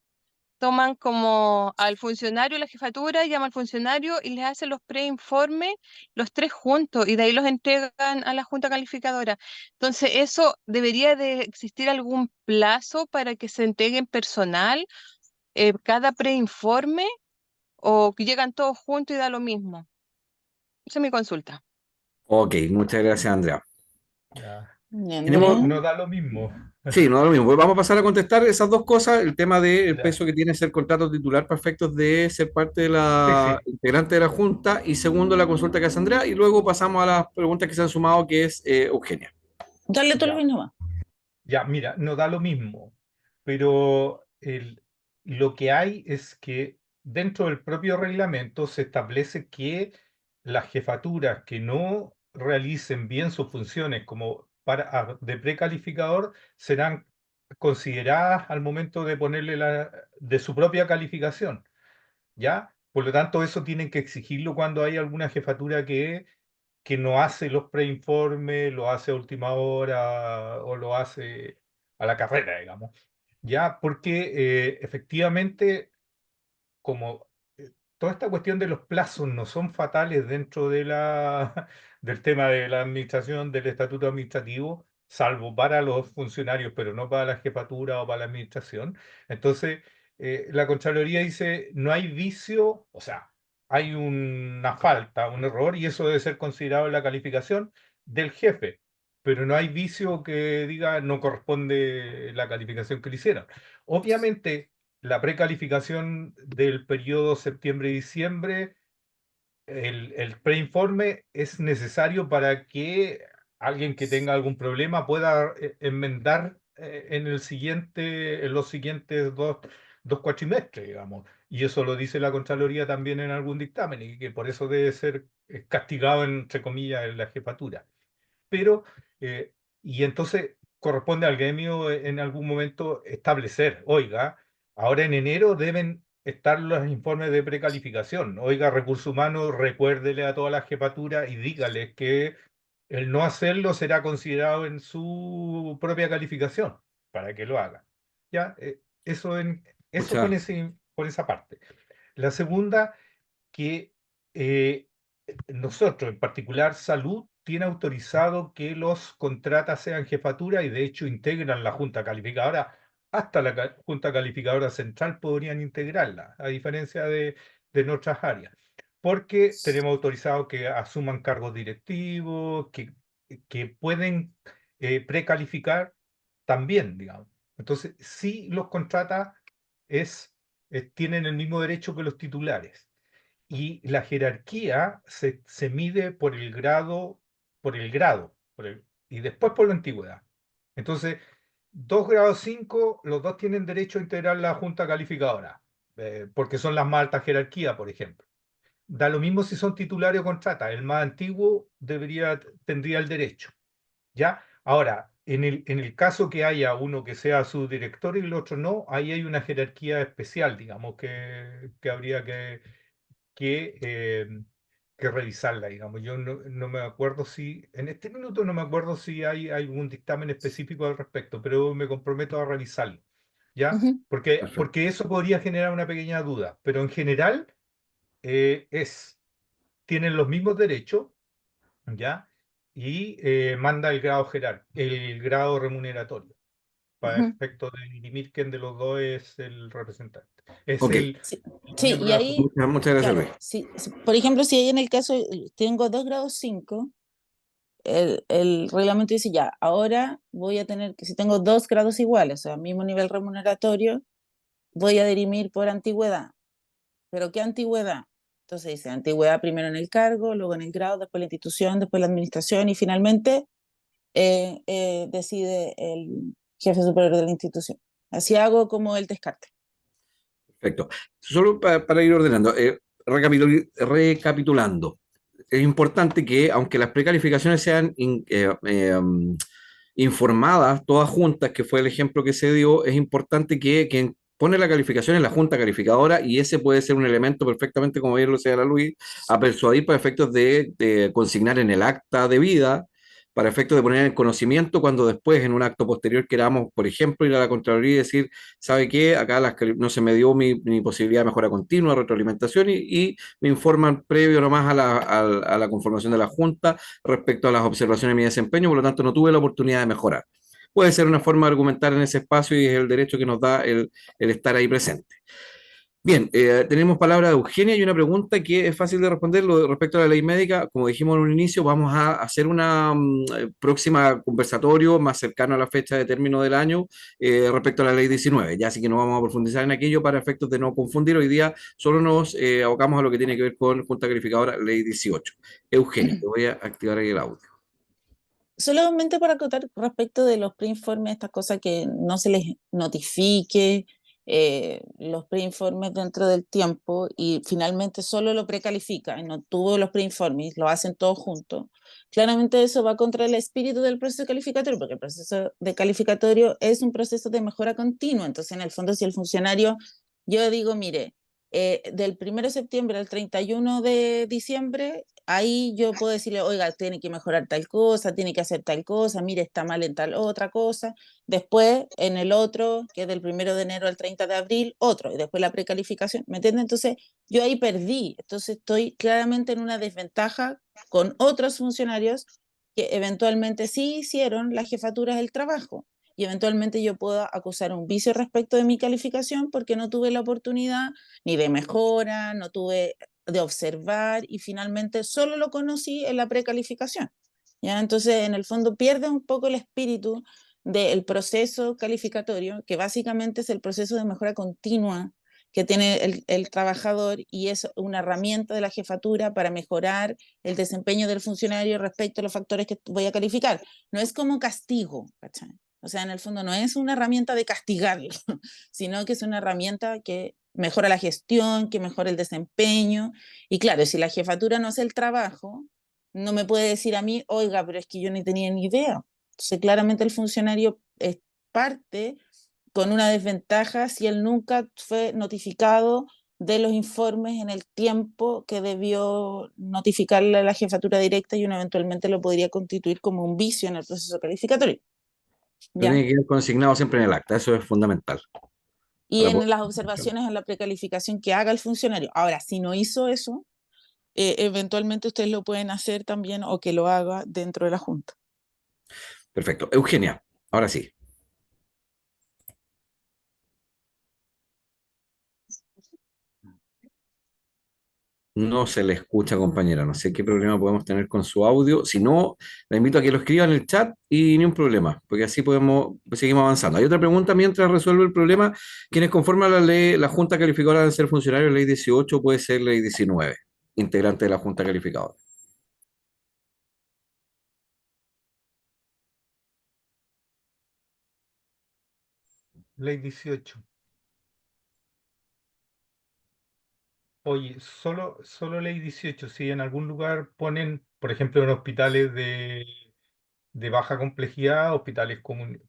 S6: Toman como al funcionario, la jefatura, llama al funcionario y les hacen los preinformes, los 3 juntos, y de ahí los entregan a la junta calificadora. Entonces, ¿eso debería de existir algún plazo para que se entreguen personal cada preinforme o que llegan todos juntos y da lo mismo? Esa es mi consulta.
S1: Ok, muchas gracias, Andrea.
S4: Ya.
S3: Y
S1: Tenemos,
S3: Andrea,
S4: No da lo mismo.
S1: sí, no da lo mismo. Pues vamos a pasar a contestar esas dos cosas, el tema del
S4: Ya.
S1: peso que tiene ser contrato titular para efectos de ser parte de
S4: Sí,
S1: la
S4: sí,
S1: integrante de la Junta, y segundo, la consulta que hace Andrea, y luego pasamos a las preguntas que se han sumado, que es Eugenia.
S3: dale tú lo
S4: ya.
S3: mismo.
S4: Ya, mira, no da lo mismo, pero lo que hay es que dentro del propio reglamento se establece que las jefaturas que no realicen bien sus funciones como de precalificador serán consideradas al momento de ponerle de su propia calificación, ¿ya? Por lo tanto, eso tienen que exigirlo cuando hay alguna jefatura que no hace los preinformes, lo hace a última hora o lo hace a la carrera, digamos. Ya, porque efectivamente, como toda esta cuestión de los plazos no son fatales dentro de del tema de la administración, del estatuto administrativo, salvo para los funcionarios, pero no para la jefatura o para la administración. Entonces, la Contraloría dice, no hay vicio, o sea, hay una falta, un error, y eso debe ser considerado en la calificación del jefe, pero no hay vicio que diga no corresponde la calificación que le hicieron. Obviamente, la precalificación del periodo septiembre-diciembre, el preinforme es necesario para que alguien que tenga algún problema pueda enmendar en los siguientes dos cuatrimestres, digamos. Y eso lo dice la Contraloría también en algún dictamen, y que por eso debe ser castigado, entre comillas, en la jefatura. Pero, y entonces corresponde al gremio en algún momento establecer, oiga, ahora en enero deben estar los informes de precalificación. Oiga, Recursos Humanos, recuérdele a toda la jefatura y dígale que el no hacerlo será considerado en su propia calificación para que lo haga. ¿Ya? Eso
S1: Muchas,
S4: con esa parte. La segunda, que eh, nosotros, en particular Salud, tiene autorizado que los contratas sean jefatura y de hecho integran la Junta Calificadora. Hasta la Junta Calificadora Central podrían integrarla, a diferencia de nuestras áreas. Porque tenemos autorizado que asuman cargos directivos, que pueden precalificar también, digamos. Entonces, si los contrata, tienen el mismo derecho que los titulares. Y la jerarquía se mide y después por la antigüedad. Entonces, 2 grados 5, los dos tienen derecho a integrar la junta calificadora, porque son las más altas jerarquías, por ejemplo. Da lo mismo si son titulares o contratas, el más antiguo tendría el derecho, ¿ya? Ahora, en el caso que haya uno que sea su director y el otro no, ahí hay una jerarquía especial, digamos, que habría que, eh, que revisarla, digamos. Yo no me acuerdo en este minuto no me acuerdo si hay algún dictamen específico al respecto, pero me comprometo a revisarlo, ¿ya?
S3: Ujú.
S1: perfecto.
S4: Porque eso podría generar una pequeña duda, pero en general tienen los mismos derechos, ¿ya? Y manda el grado remuneratorio, para
S3: Ujú.
S4: efecto de dirimir quién de los dos es el representante. Es
S1: Ok,
S3: Sí,
S4: el
S3: sí,
S4: miembro
S3: y
S4: de la Junta.
S3: ahí,
S1: muchas gracias, Luis.
S3: claro, por ejemplo, si ahí en el caso tengo 2 grados 5, el reglamento dice ya, ahora voy a tener que, si tengo 2 grados iguales, o sea, mismo nivel remuneratorio, voy a dirimir por antigüedad. ¿Pero qué antigüedad? Entonces dice antigüedad primero en el cargo, luego en el grado, después la institución, después la administración y finalmente decide el jefe superior de la institución. Así hago como el descarte.
S1: Perfecto. Solo para ir ordenando, recapitulando, es importante que, aunque las precalificaciones sean informadas, todas juntas, que fue el ejemplo que se dio, es importante que quien pone la calificación es la junta calificadora, y ese puede ser un elemento perfectamente, como bien lo señala Luis, a persuadir para efectos de consignar en el acta de vida, para efectos de poner en conocimiento cuando después, en un acto posterior, queramos, por ejemplo, ir a la Contraloría y decir, ¿sabe qué? Acá no se me dio mi posibilidad de mejora continua, retroalimentación, y me informan previo nomás a la conformación de la Junta respecto a las observaciones de mi desempeño, por lo tanto no tuve la oportunidad de mejorar. Puede ser una forma de argumentar en ese espacio, y es el derecho que nos da el estar ahí presente. Bien, tenemos palabra de Eugenia y una pregunta que es fácil de responder respecto a la ley médica. Como dijimos en un inicio, vamos a hacer una próxima conversatorio más cercano a la fecha de término del año respecto a la ley 19. Ya así que no vamos a profundizar en aquello para efectos de no confundir. Hoy día solo nos abocamos a lo que tiene que ver con Junta Calificadora, ley 18. Eugenia, te voy a activar ahí el audio.
S3: Solamente para acotar respecto de los preinformes, estas cosas que no se les notifique los preinformes dentro del tiempo y finalmente solo lo precalifica y no tuvo los preinformes, lo hacen todos juntos. Claramente eso va contra el espíritu del proceso calificatorio, porque el proceso de calificatorio es un proceso de mejora continua. Entonces, en el fondo, si el funcionario, yo digo, mire, del 1 de septiembre al 31 de diciembre, ahí yo puedo decirle, oiga, tiene que mejorar tal cosa, tiene que hacer tal cosa, mire, está mal en tal otra cosa. Después, en el otro, que es del 1 de enero al 30 de abril, otro, y después la precalificación, ¿me entiendes? Entonces, yo ahí perdí. Entonces, estoy claramente en una desventaja con otros funcionarios que eventualmente sí hicieron las jefaturas del trabajo y eventualmente yo puedo acusar un vicio respecto de mi calificación porque no tuve la oportunidad ni de mejora, no tuve de observar y finalmente solo lo conocí en la precalificación. ¿Ya? Entonces, en el fondo pierde un poco el espíritu del proceso calificatorio, que básicamente es el proceso de mejora continua que tiene el trabajador y es una herramienta de la jefatura para mejorar el desempeño del funcionario respecto a los factores que voy a calificar. No es como castigo, ¿cachai? O sea, en el fondo no es una herramienta de castigarlo, sino que es una herramienta que mejora la gestión, que mejora el desempeño. Y claro, si la jefatura no hace el trabajo, no me puede decir a mí, oiga, pero es que yo ni tenía ni idea. Entonces, claramente el funcionario es parte con una desventaja si él nunca fue notificado de los informes en el tiempo que debió notificarle a la jefatura directa y uno eventualmente lo podría constituir como un vicio en el proceso calificatorio.
S1: Pero
S3: ¿Ya?
S1: tiene que ir consignado siempre en el acta, eso es fundamental.
S3: Y
S1: Para
S3: en las
S1: poder...
S3: observaciones en la precalificación que haga el funcionario. Ahora, si no hizo eso, eventualmente ustedes lo pueden hacer también o que lo haga dentro de la Junta.
S1: Perfecto. Eugenia, ahora sí. No se le escucha, compañera. No sé qué problema podemos tener con su audio. Si no, la invito a que lo escriba en el chat y ni un problema, porque así podemos, pues seguimos avanzando. Hay otra pregunta mientras resuelve el problema. ¿Quiénes conforman la ley, la Junta Calificadora deben ser funcionarios? Ley 18 puede ser ley 19, integrante de la Junta Calificadora.
S4: Ley 18. Oye, solo ley 18. Si en algún lugar ponen, por ejemplo, en hospitales de baja complejidad, hospitales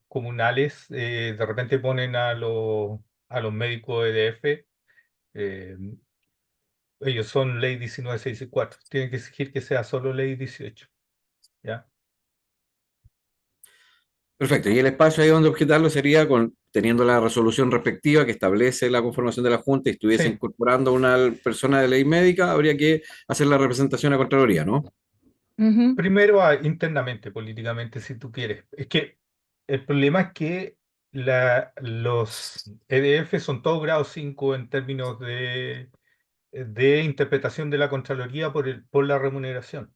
S4: comunales, de repente ponen a los médicos EDF, eh, ellos son ley 1964. Tienen que exigir que sea solo ley 18. ¿Ya?
S1: Perfecto. Y el espacio ahí donde objetarlo sería teniendo la resolución respectiva que establece la conformación de la Junta y estuviese
S4: Sí,
S1: incorporando una persona de ley médica, habría que hacer la representación a Contraloría, ¿no?
S4: primero internamente, políticamente, si tú quieres. Es que el problema es que los EDF son todos grado 5 en términos de interpretación de la Contraloría por la remuneración.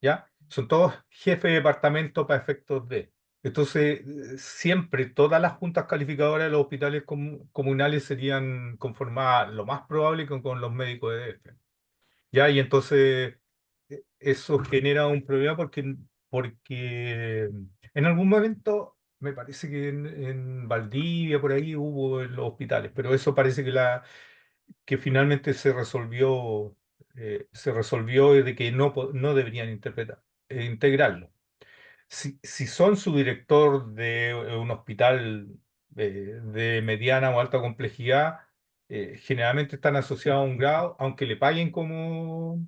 S4: ¿Ya? Son todos jefes de departamento para efectos de. Entonces, siempre todas las juntas calificadoras de los hospitales comunales serían conformadas, lo más probable, con los médicos de EDF. ¿Ya? Y entonces eso genera un problema porque en algún momento, me parece que en Valdivia, por ahí hubo en los hospitales, pero eso parece que finalmente se resolvió de que no deberían integrarlo. Si son subdirector de un hospital de mediana o alta complejidad, generalmente están asociados a un grado, aunque le paguen como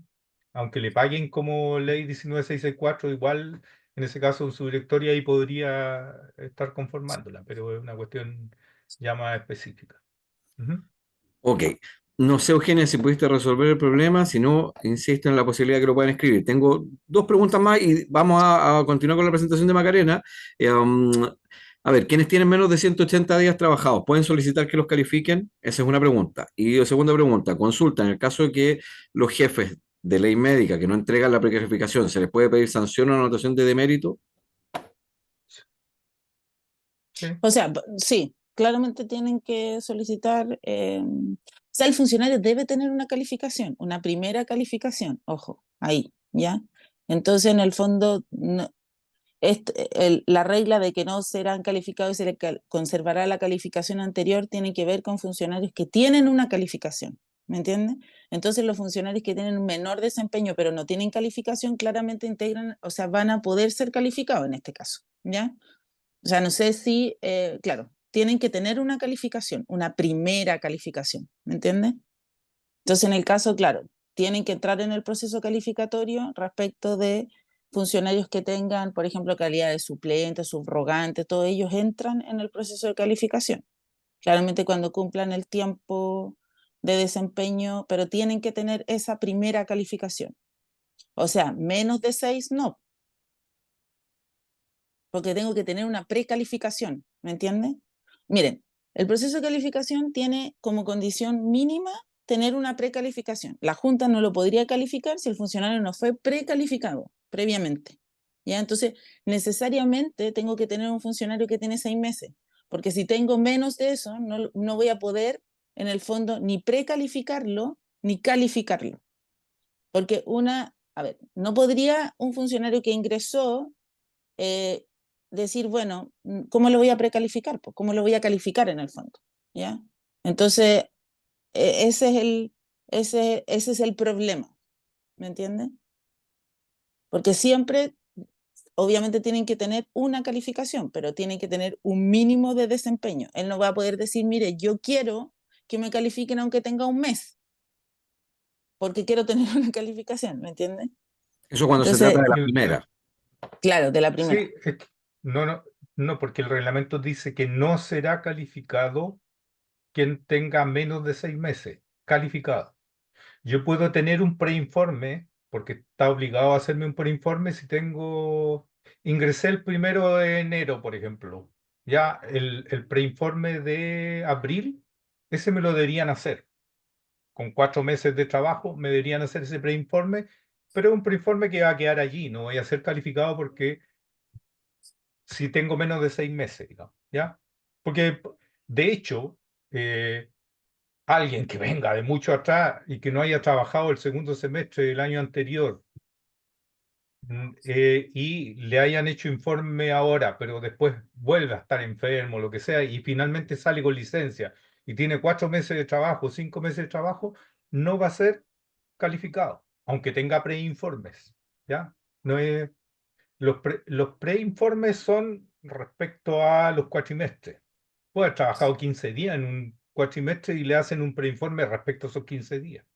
S4: ley 19664, igual en ese caso un subdirector y ahí podría estar conformándola, pero es una cuestión ya más específica. Ujú.
S1: Ok. No sé, Eugenia, si pudiste resolver el problema, si no, insisto en la posibilidad que lo puedan escribir. Tengo dos preguntas más y vamos a continuar con la presentación de Macarena. A ver, ¿quiénes tienen menos de 180 días trabajados pueden solicitar que los califiquen? Esa es una pregunta. Y segunda pregunta, consulta, en el caso de que los jefes de ley médica que no entregan la precalificación, ¿se les puede pedir sanción o anotación de demérito?
S4: Sí.
S3: O sea, sí, claramente tienen que solicitar, o sea, el funcionario debe tener una calificación, una primera calificación, ojo, ahí, ¿ya? Entonces, en el fondo, la regla de que no serán calificados y se les conservará la calificación anterior tiene que ver con funcionarios que tienen una calificación, ¿me entiendes? Entonces, los funcionarios que tienen un menor desempeño pero no tienen calificación, claramente integran, o sea, van a poder ser calificados en este caso, ¿ya? O sea, no sé si, claro, tienen que tener una calificación, una primera calificación, ¿me entiendes? Entonces, en el caso, claro, tienen que entrar en el proceso calificatorio respecto de funcionarios que tengan, por ejemplo, calidad de suplente, subrogante, todos ellos entran en el proceso de calificación. Claramente cuando cumplan el tiempo de desempeño, pero tienen que tener esa primera calificación. O sea, menos de 6 no, porque tengo que tener una precalificación, ¿me entiendes? Miren, el proceso de calificación tiene como condición mínima tener una precalificación. La Junta no lo podría calificar si el funcionario no fue precalificado previamente. ¿Ya? Entonces, necesariamente tengo que tener un funcionario que tiene 6 meses, porque si tengo menos de eso, no voy a poder, en el fondo, ni precalificarlo ni calificarlo. Porque a ver, no podría un funcionario que ingresó decir, bueno, ¿cómo lo voy a precalificar? Pues, ¿cómo lo voy a calificar en el fondo? ¿Ya? Entonces, ese es ese es el problema, ¿me entiendes? Porque siempre, obviamente, tienen que tener una calificación, pero tienen que tener un mínimo de desempeño. Él no va a poder decir, mire, yo quiero que me califiquen aunque tenga un mes, porque quiero tener una calificación, ¿me entiendes?
S1: Eso cuando se trata
S3: Entonces,
S1: de la
S4: Y
S1: primera.
S3: claro, de la primera.
S4: sí, no, porque el reglamento dice que no será calificado quien tenga menos de 6 meses, calificado. Yo puedo tener un preinforme, porque está obligado a hacerme un preinforme si ingresé el 1 de enero, por ejemplo. Ya el preinforme de abril, ese me lo deberían hacer. Con 4 meses de trabajo me deberían hacer ese preinforme, pero es un preinforme que va a quedar allí, no voy a ser calificado porque si tengo menos de 6 meses, digamos, ¿ya? Porque, de hecho, alguien que venga de mucho atrás y que no haya trabajado el segundo semestre del año anterior y le hayan hecho informe ahora, pero después vuelve a estar enfermo, lo que sea, y finalmente sale con licencia y tiene 4 meses de trabajo, 5 meses de trabajo, no va a ser calificado, aunque tenga preinformes, ¿ya? No es, los preinformes son respecto a los cuatrimestres. Puede haber trabajado 15 días en un cuatrimestre y le hacen un preinforme respecto a esos 15 días.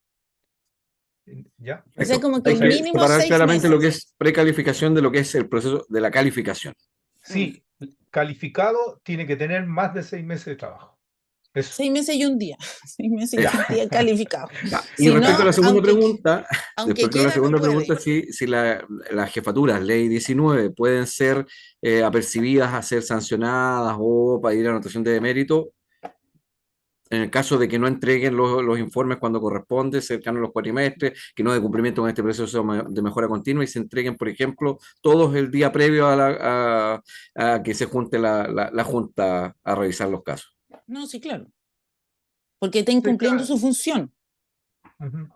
S4: ¿Ya?
S3: O sea,
S1: Perfecto.
S3: como que
S1: Hay
S3: el
S1: que
S3: mínimo
S1: separar
S3: 6
S1: claramente lo que
S3: meses.
S1: es precalificación de lo que es el proceso de la calificación.
S4: Sí, calificado tiene que tener más de 6 meses de trabajo. Eso.
S3: 6 meses y un día, 6 meses
S1: Ya,
S3: y un día calificado.
S1: ya. Y
S3: Si
S1: respecto a la
S3: no,
S1: segunda pregunta,
S3: aunque
S1: respecto a la
S3: quiera, no
S1: segunda pregunta,
S3: puede.
S1: si las jefaturas, ley 19, pueden ser apercibidas a ser sancionadas o pedir anotación de demérito, en el caso de que no entreguen los informes cuando corresponde, cercano a los cuatrimestres, que no de cumplimiento con este proceso de mejora continua y se entreguen, por ejemplo, todos el día previo a que se junte la Junta a revisar los casos.
S3: No, sí, claro. Porque está
S4: Sí,
S3: incumpliendo
S4: claro.
S3: su función
S4: Ujú.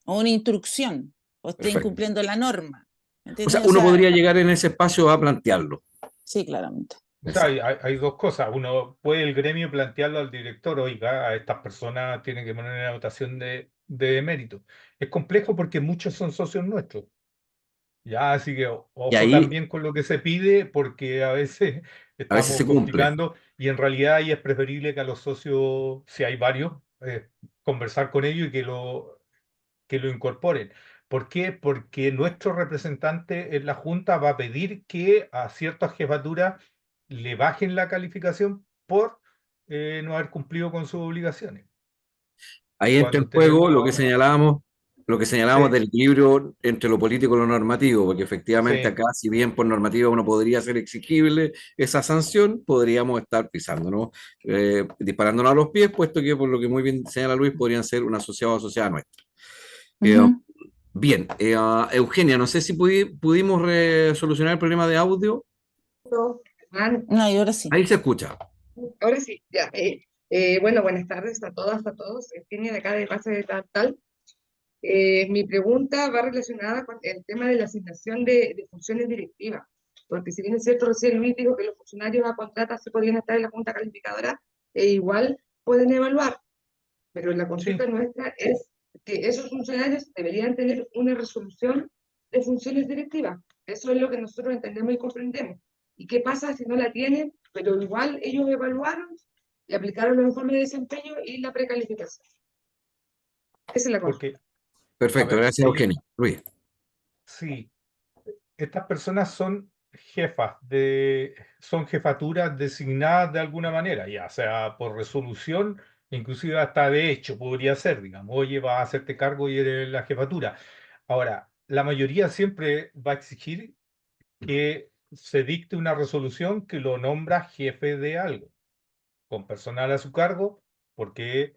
S3: o una instrucción o está
S1: Perfecto.
S3: incumpliendo la norma.
S1: O sea,
S3: ¿Entiendes? O
S1: uno
S3: sea,
S1: podría llegar en ese espacio a plantearlo.
S3: sí, claramente.
S4: O sea, hay,
S1: Perfecto.
S4: hay- hay dos cosas. Uno, puede el gremio plantearlo al director, oiga, a estas personas tienen que poner una votación de mérito. Es complejo porque muchos son socios nuestros. Ya, así que
S1: Y
S4: ojo
S1: ahí
S4: también con lo que se pide, porque a veces
S1: a veces
S4: estamos
S1: se cumple.
S4: complicando y en realidad ahí es preferible que a los socios, si hay varios, conversar con ellos y que lo incorporen. ¿Por qué? Porque nuestro representante en la Junta va a pedir que a ciertas jefaturas le bajen la calificación por no haber cumplido con sus obligaciones.
S1: Ahí entra
S4: Cuando
S1: en juego lo que
S4: tenemos...
S1: señalábamos lo que señalábamos
S4: Sí,
S1: del equilibrio entre lo político y lo normativo, porque efectivamente
S4: sí,
S1: acá, si bien por normativa uno podría ser exigible esa sanción, podríamos estar pisándonos, disparándonos a los pies, puesto que, por lo que muy bien señala Luis, podrían ser un asociado o asociada nuestra. Eh,
S3: Ujú.
S1: bien, Eugenia, no sé si pudimos solucionar el problema de audio.
S7: No, Hernán,
S3: No, y ahora sí.
S1: Ahí se escucha.
S7: ahora sí, ya. Bueno, buenas tardes a todas, a todos. Eugenia de acá de Base de Tal. Mi pregunta va relacionada con el tema de la asignación de funciones directivas, porque si bien es cierto, recién Luis dijo que los funcionarios a contrata se podrían estar en la junta calificadora, e igual pueden evaluar, pero la consulta
S4: sí,
S7: nuestra es que esos funcionarios deberían tener una resolución de funciones directivas. Eso es lo que nosotros entendemos y comprendemos. ¿Y qué pasa si no la tienen, pero igual ellos evaluaron y aplicaron los informes de desempeño y la precalificación? Esa es la consulta.
S4: porque, a
S1: Perfecto,
S4: ver,
S1: gracias Eugenia. Luis.
S4: sí, estas personas son son jefaturas designadas de alguna manera, ya sea por resolución, inclusive hasta de hecho podría ser, digamos, oye, vas a hacerte cargo y eres la jefatura. Ahora, la mayoría siempre va a exigir que se dicte una resolución que lo nombra jefe de algo, con personal a su cargo, porque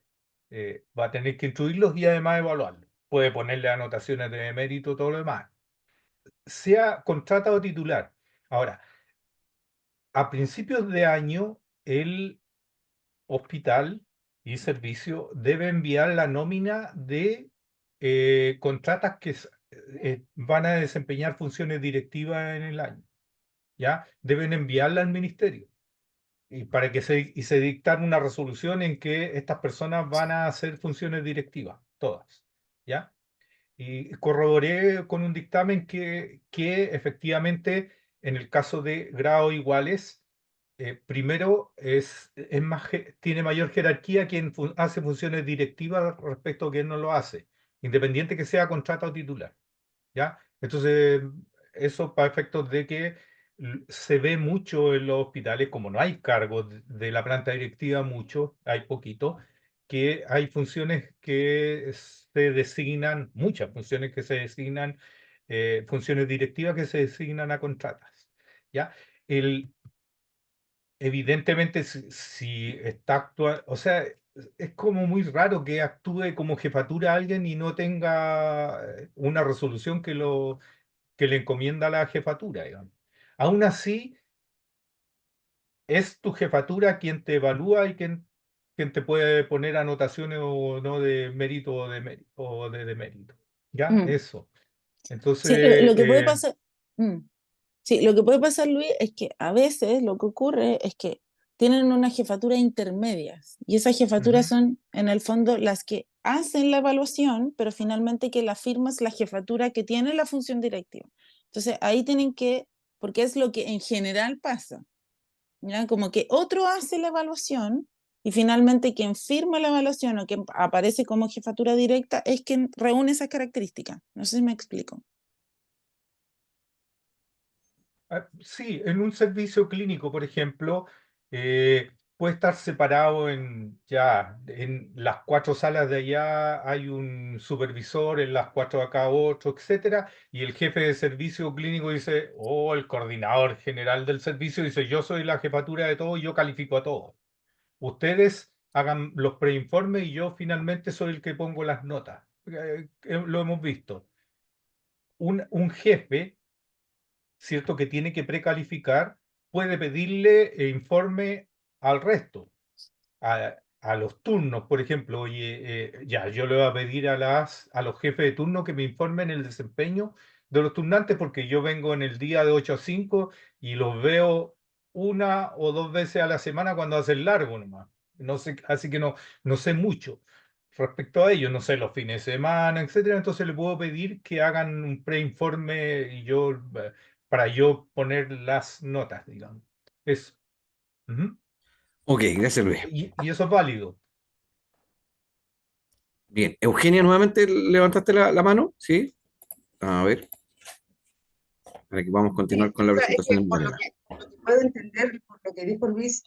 S4: va a tener que instruirlos y además evaluarlos. Puede ponerle anotaciones de mérito, todo lo demás. Sea contrata o titular. Ahora, a principios de año, el hospital y servicio debe enviar la nómina de contratas que van a desempeñar funciones directivas en el año. ¿Ya? Deben enviarla al ministerio y para que se dictar una resolución en que estas personas van a hacer funciones directivas, todas. ¿Ya? Y corroboré con un dictamen que efectivamente en el caso de grados iguales, primero tiene mayor jerarquía quien hace funciones directivas respecto a quien no lo hace, independiente que sea contrato o titular. ¿Ya? Entonces, eso para efectos de que se ve mucho en los hospitales, como no hay cargos de la planta directiva mucho, hay poquito, que hay funciones que se designan, muchas funciones que se designan, funciones directivas que se designan a contratas. ¿Ya? El, Evidentemente, si está actual, o sea, es como muy raro que actúe como jefatura alguien y no tenga una resolución que le encomienda la jefatura, digamos. Aún así, es tu jefatura quien te evalúa y quien te puede poner anotaciones o no de mérito o de demérito. ¿Ya?
S3: Mm.
S4: Eso.
S3: Sí,
S4: Entonces,
S3: lo que puede pasar, mm. Sí, lo que puede pasar, Luis, es que a veces lo que ocurre es que tienen una jefatura intermedias y esas jefaturas
S4: ujú.
S3: son en el fondo las que hacen la evaluación, pero finalmente que la firma es la jefatura que tiene la función directiva. Entonces ahí tienen que, porque es lo que en general pasa, ¿ya? Como que otro hace la evaluación y finalmente quien firma la evaluación o quien aparece como jefatura directa es quien reúne esas características. No sé si me explico.
S4: Sí, en un servicio clínico, por ejemplo, puede estar separado en las 4 salas de allá hay un supervisor, en las 4 de acá otro, etcétera, y el jefe de servicio clínico dice, o el coordinador general del servicio dice, yo soy la jefatura de todo y yo califico a todos. Ustedes hagan los preinformes y yo finalmente soy el que pongo las notas. Lo hemos visto. Un jefe, ¿cierto? Que tiene que precalificar, puede pedirle informe al resto, a los turnos, por ejemplo. Oye, ya, yo le voy a pedir a los jefes de turno que me informen el desempeño de los turnantes porque yo vengo en el día de 8 a 5 y los veo 1 o 2 veces a la semana cuando hacen largo nomás. No sé, así que no sé mucho respecto a ello, no sé, los fines de semana, etcétera. Entonces le puedo pedir que hagan un preinforme para yo poner las notas, digamos. Eso. Ujú.
S1: Ok, gracias Luis.
S4: Y eso es válido.
S1: Bien, Eugenia, nuevamente levantaste la mano, ¿sí? A ver, para que podamos continuar
S7: Sí,
S1: con
S7: o
S1: la
S7: sea, es
S1: presentación
S7: que
S1: en paralelo.
S7: lo que puedo entender, por lo que dijo Luis,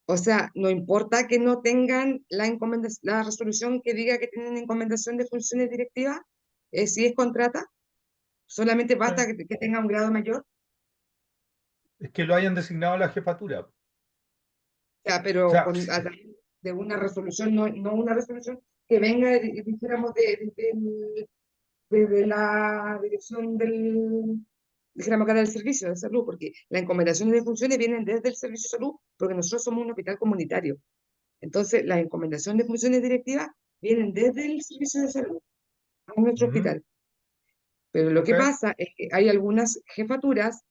S7: o sea, no importa que no tengan la resolución que diga que tienen encomendación de funciones directivas, si es contrata, solamente basta que tenga un grado mayor.
S4: Es que lo hayan designado a la jefatura. O
S7: Ya, pero
S4: sea,
S7: a través de una resolución, no una resolución que venga, dijéramos, de la dirección dijéramos acá del servicio de salud, porque las encomendaciones de funciones vienen desde el servicio de salud, porque nosotros somos un hospital comunitario. Entonces, las encomendaciones de funciones directivas vienen desde el servicio de salud a nuestro hospital. Pero lo que
S4: Ok.
S7: pasa es que hay algunas jefaturas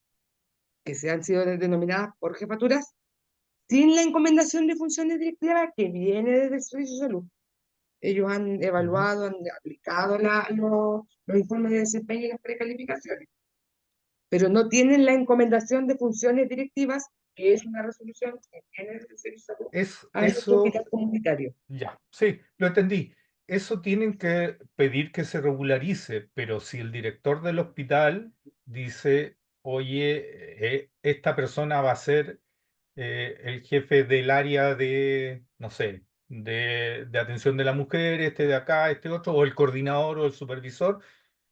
S7: que se han sido denominadas por jefaturas sin la encomendación de funciones directivas que viene desde el servicio de salud. Ellos han evaluado, han aplicado los informes de desempeño y las precalificaciones, pero no tienen la encomendación de funciones directivas, que es una resolución que viene desde el servicio de salud a nuestro
S4: Eso,
S7: hospital comunitario.
S4: ya, sí, lo entendí. Eso tienen que pedir que se regularice, pero si el director del hospital dice, oye, esta persona va a ser el jefe del área de, no sé, de atención de la mujer, este de acá, este otro, o el coordinador o el supervisor,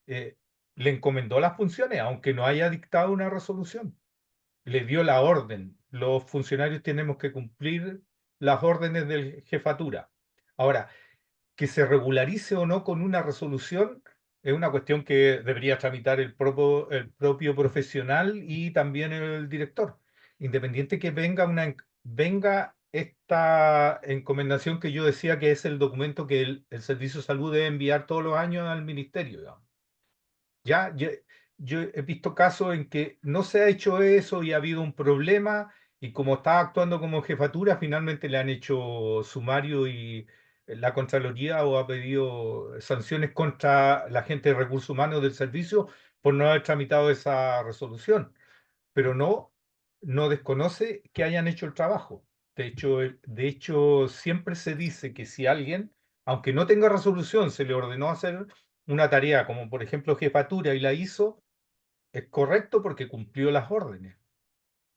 S4: eh, le encomendó las funciones, aunque no haya dictado una resolución. Le dio la orden. Los funcionarios tenemos que cumplir las órdenes de jefatura. Ahora, que se regularice o no con una resolución es una cuestión que debería tramitar el propio profesional y también el director. Independiente que venga esta encomendación que yo decía que es el documento que el Servicio de Salud debe enviar todos los años al ministerio, digamos. Ya, yo he visto casos en que no se ha hecho eso y ha habido un problema y como estaba actuando como jefatura, finalmente le han hecho sumario y la Contraloría o ha pedido sanciones contra la gente de recursos humanos del servicio por no haber tramitado esa resolución, pero no desconoce que hayan hecho el trabajo. De hecho, siempre se dice que si alguien, aunque no tenga resolución, se le ordenó hacer una tarea, como por ejemplo jefatura, y la hizo, es correcto porque cumplió las órdenes.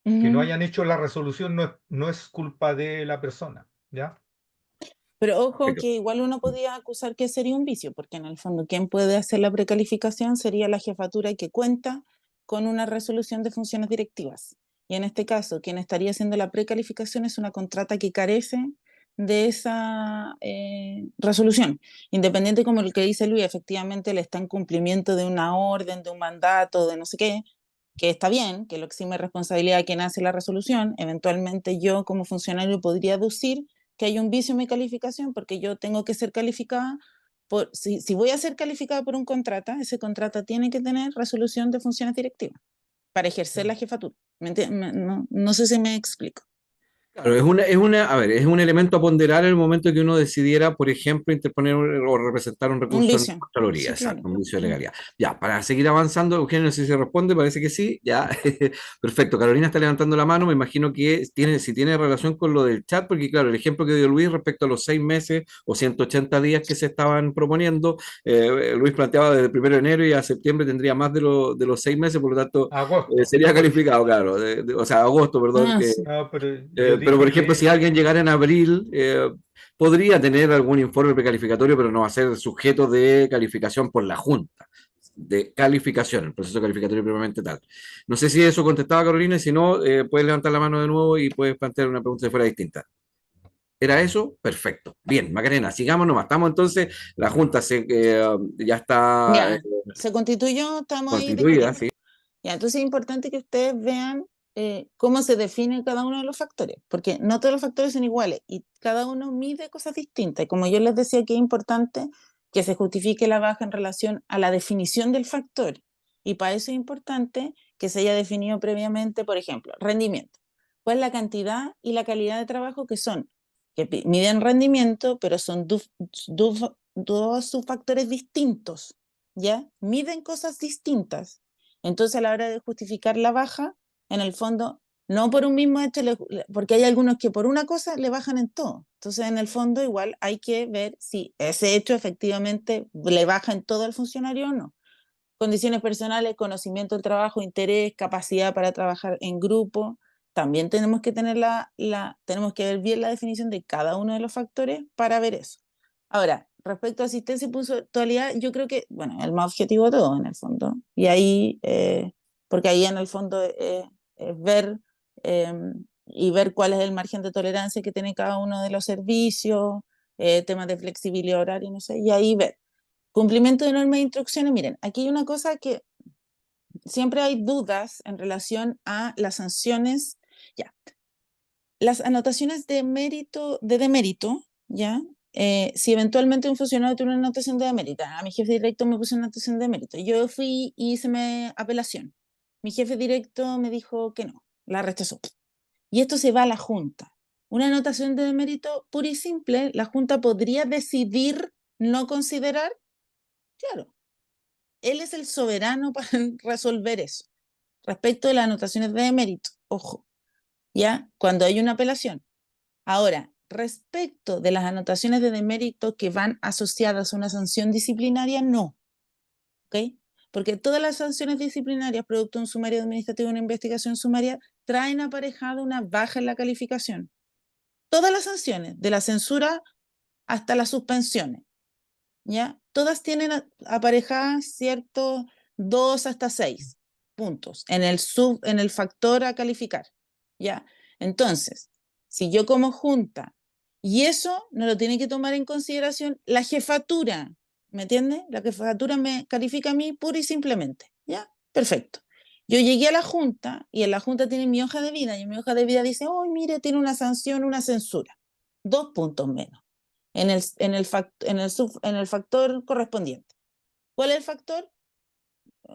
S4: Que no hayan hecho la resolución no es culpa de la persona, ¿ya?
S3: Pero ojo que igual uno podía acusar que sería un vicio, porque en el fondo quien puede hacer la precalificación sería la jefatura que cuenta con una resolución de funciones directivas. Y en este caso, quien estaría haciendo la precalificación es una contrata que carece de esa resolución. Independiente como el que dice Luis, efectivamente le está en cumplimiento de una orden, de un mandato, de no sé qué, que está bien, que lo exime responsabilidad a quien hace la resolución. Eventualmente yo como funcionario podría aducir que hay un vicio en mi calificación porque yo tengo que ser calificada si voy a ser calificada por un contrata, ese contrata tiene que tener resolución de funciones directivas para ejercer la jefatura. No sé si me explico.
S1: Claro, a ver, es un elemento a ponderar en el momento que uno decidiera, por ejemplo, interponer o representar un
S3: Un
S1: recurso en
S3: vicio,
S1: Contraloría,
S3: sí,
S1: exacto,
S3: claro.
S1: un vicio de legalidad. Ya, para seguir avanzando, Eugenio, no sé si se responde, parece que sí, ya, perfecto. Carolina está levantando la mano, me imagino que si tiene relación con lo del chat, porque claro, el ejemplo que dio Luis respecto a los 6 meses o 180 días que se estaban proponiendo, Luis planteaba desde el 1 de enero y a septiembre tendría más de los 6 meses, por lo tanto,
S4: Agosto.
S1: sería calificado, claro, o sea, agosto, perdón,
S3: Ah,
S1: que
S3: sí.
S4: No, pero yo
S1: pero, por ejemplo, si
S4: dije,
S1: alguien llegara en abril, podría tener algún informe precalificatorio, pero no va a ser sujeto de calificación por la Junta, de calificación, el proceso calificatorio propiamente tal. No sé si eso contestaba Carolina, y si no, puedes levantar la mano de nuevo y puedes plantear una pregunta de fuera distinta. ¿Era eso? Perfecto. Bien, Macarena, sigamos nomás. Estamos entonces, la Junta ya está
S3: Ya, se constituyó, estamos ahí
S1: constituida,
S3: discutiendo.
S1: ¿sí?
S3: Ya, entonces es importante que ustedes vean cómo se define cada uno de los factores, porque no todos los factores son iguales y cada uno mide cosas distintas. Y como yo les decía que es importante que se justifique la baja en relación a la definición del factor. Y para eso es importante que se haya definido previamente, por ejemplo, rendimiento. ¿Cuál es la cantidad y la calidad de trabajo que son? Que miden rendimiento, pero son dos subfactores distintos, ¿ya? Miden cosas distintas. Entonces, a la hora de justificar la baja, en el fondo, no por un mismo hecho, porque hay algunos que por una cosa le bajan en todo. Entonces, en el fondo, igual hay que ver si ese hecho efectivamente le baja en todo al funcionario o no. Condiciones personales, conocimiento del trabajo, interés, capacidad para trabajar en grupo. También tenemos que tenemos que ver bien la definición de cada uno de los factores para ver eso. Ahora, respecto a asistencia y puntualidad, yo creo que, bueno, el más objetivo de todo en el fondo. Y ahí, porque ahí en el fondo es ver y ver cuál es el margen de tolerancia que tiene cada uno de los servicios, temas de flexibilidad horaria, no sé, y ahí ver. Cumplimiento de normas e instrucciones, miren, aquí hay una cosa que siempre hay dudas en relación a las sanciones, ya. Las anotaciones de mérito, de demérito, ¿ya? Si eventualmente un funcionario tiene una anotación de demérito, a mi jefe directo me puso una anotación de demérito, yo fui y hice mi apelación. Mi jefe directo me dijo que no, la rechazó. Y esto se va a la Junta. Una anotación de demérito pura y simple, la Junta podría decidir no considerar, claro, él es el soberano para resolver eso. Respecto de las anotaciones de demérito, ojo, ¿ya? Cuando hay una apelación. Ahora, respecto de las anotaciones de demérito que van asociadas a una sanción disciplinaria, no, ¿ok? Porque todas las sanciones disciplinarias, producto de un sumario administrativo o una investigación sumaria, traen aparejada una baja en la calificación. Todas las sanciones, de la censura hasta las suspensiones, ¿ya? Todas tienen aparejadas ciertos 2 hasta 6 puntos en el factor a calificar, ¿ya? Entonces, si yo como junta, y eso no lo tiene que tomar en consideración la jefatura, ¿me entiende? La jefatura me califica a mí pura y simplemente, ¿ya? Perfecto. Yo llegué a la junta y en la junta tiene mi hoja de vida y en mi hoja de vida dice, oh, mire, tiene una sanción, una censura, 2 puntos menos en el factor correspondiente. ¿Cuál es el factor?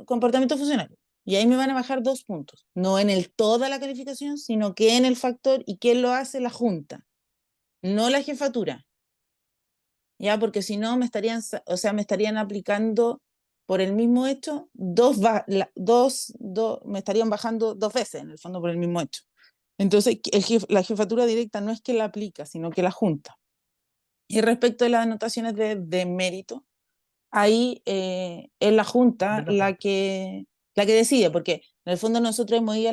S3: Comportamiento funcionario. Y ahí me van a bajar 2 puntos. No en el toda la calificación, sino que en el factor y quién lo hace la junta, no la jefatura. Ya, porque si no me estarían, o sea, me estarían aplicando por el mismo hecho, me estarían bajando 2 veces en el fondo por el mismo hecho. Entonces, la jefatura directa no es que la aplica, sino que la junta. Y respecto a las anotaciones de mérito, ahí es la Junta la que decide, porque en el fondo nosotros hemos ido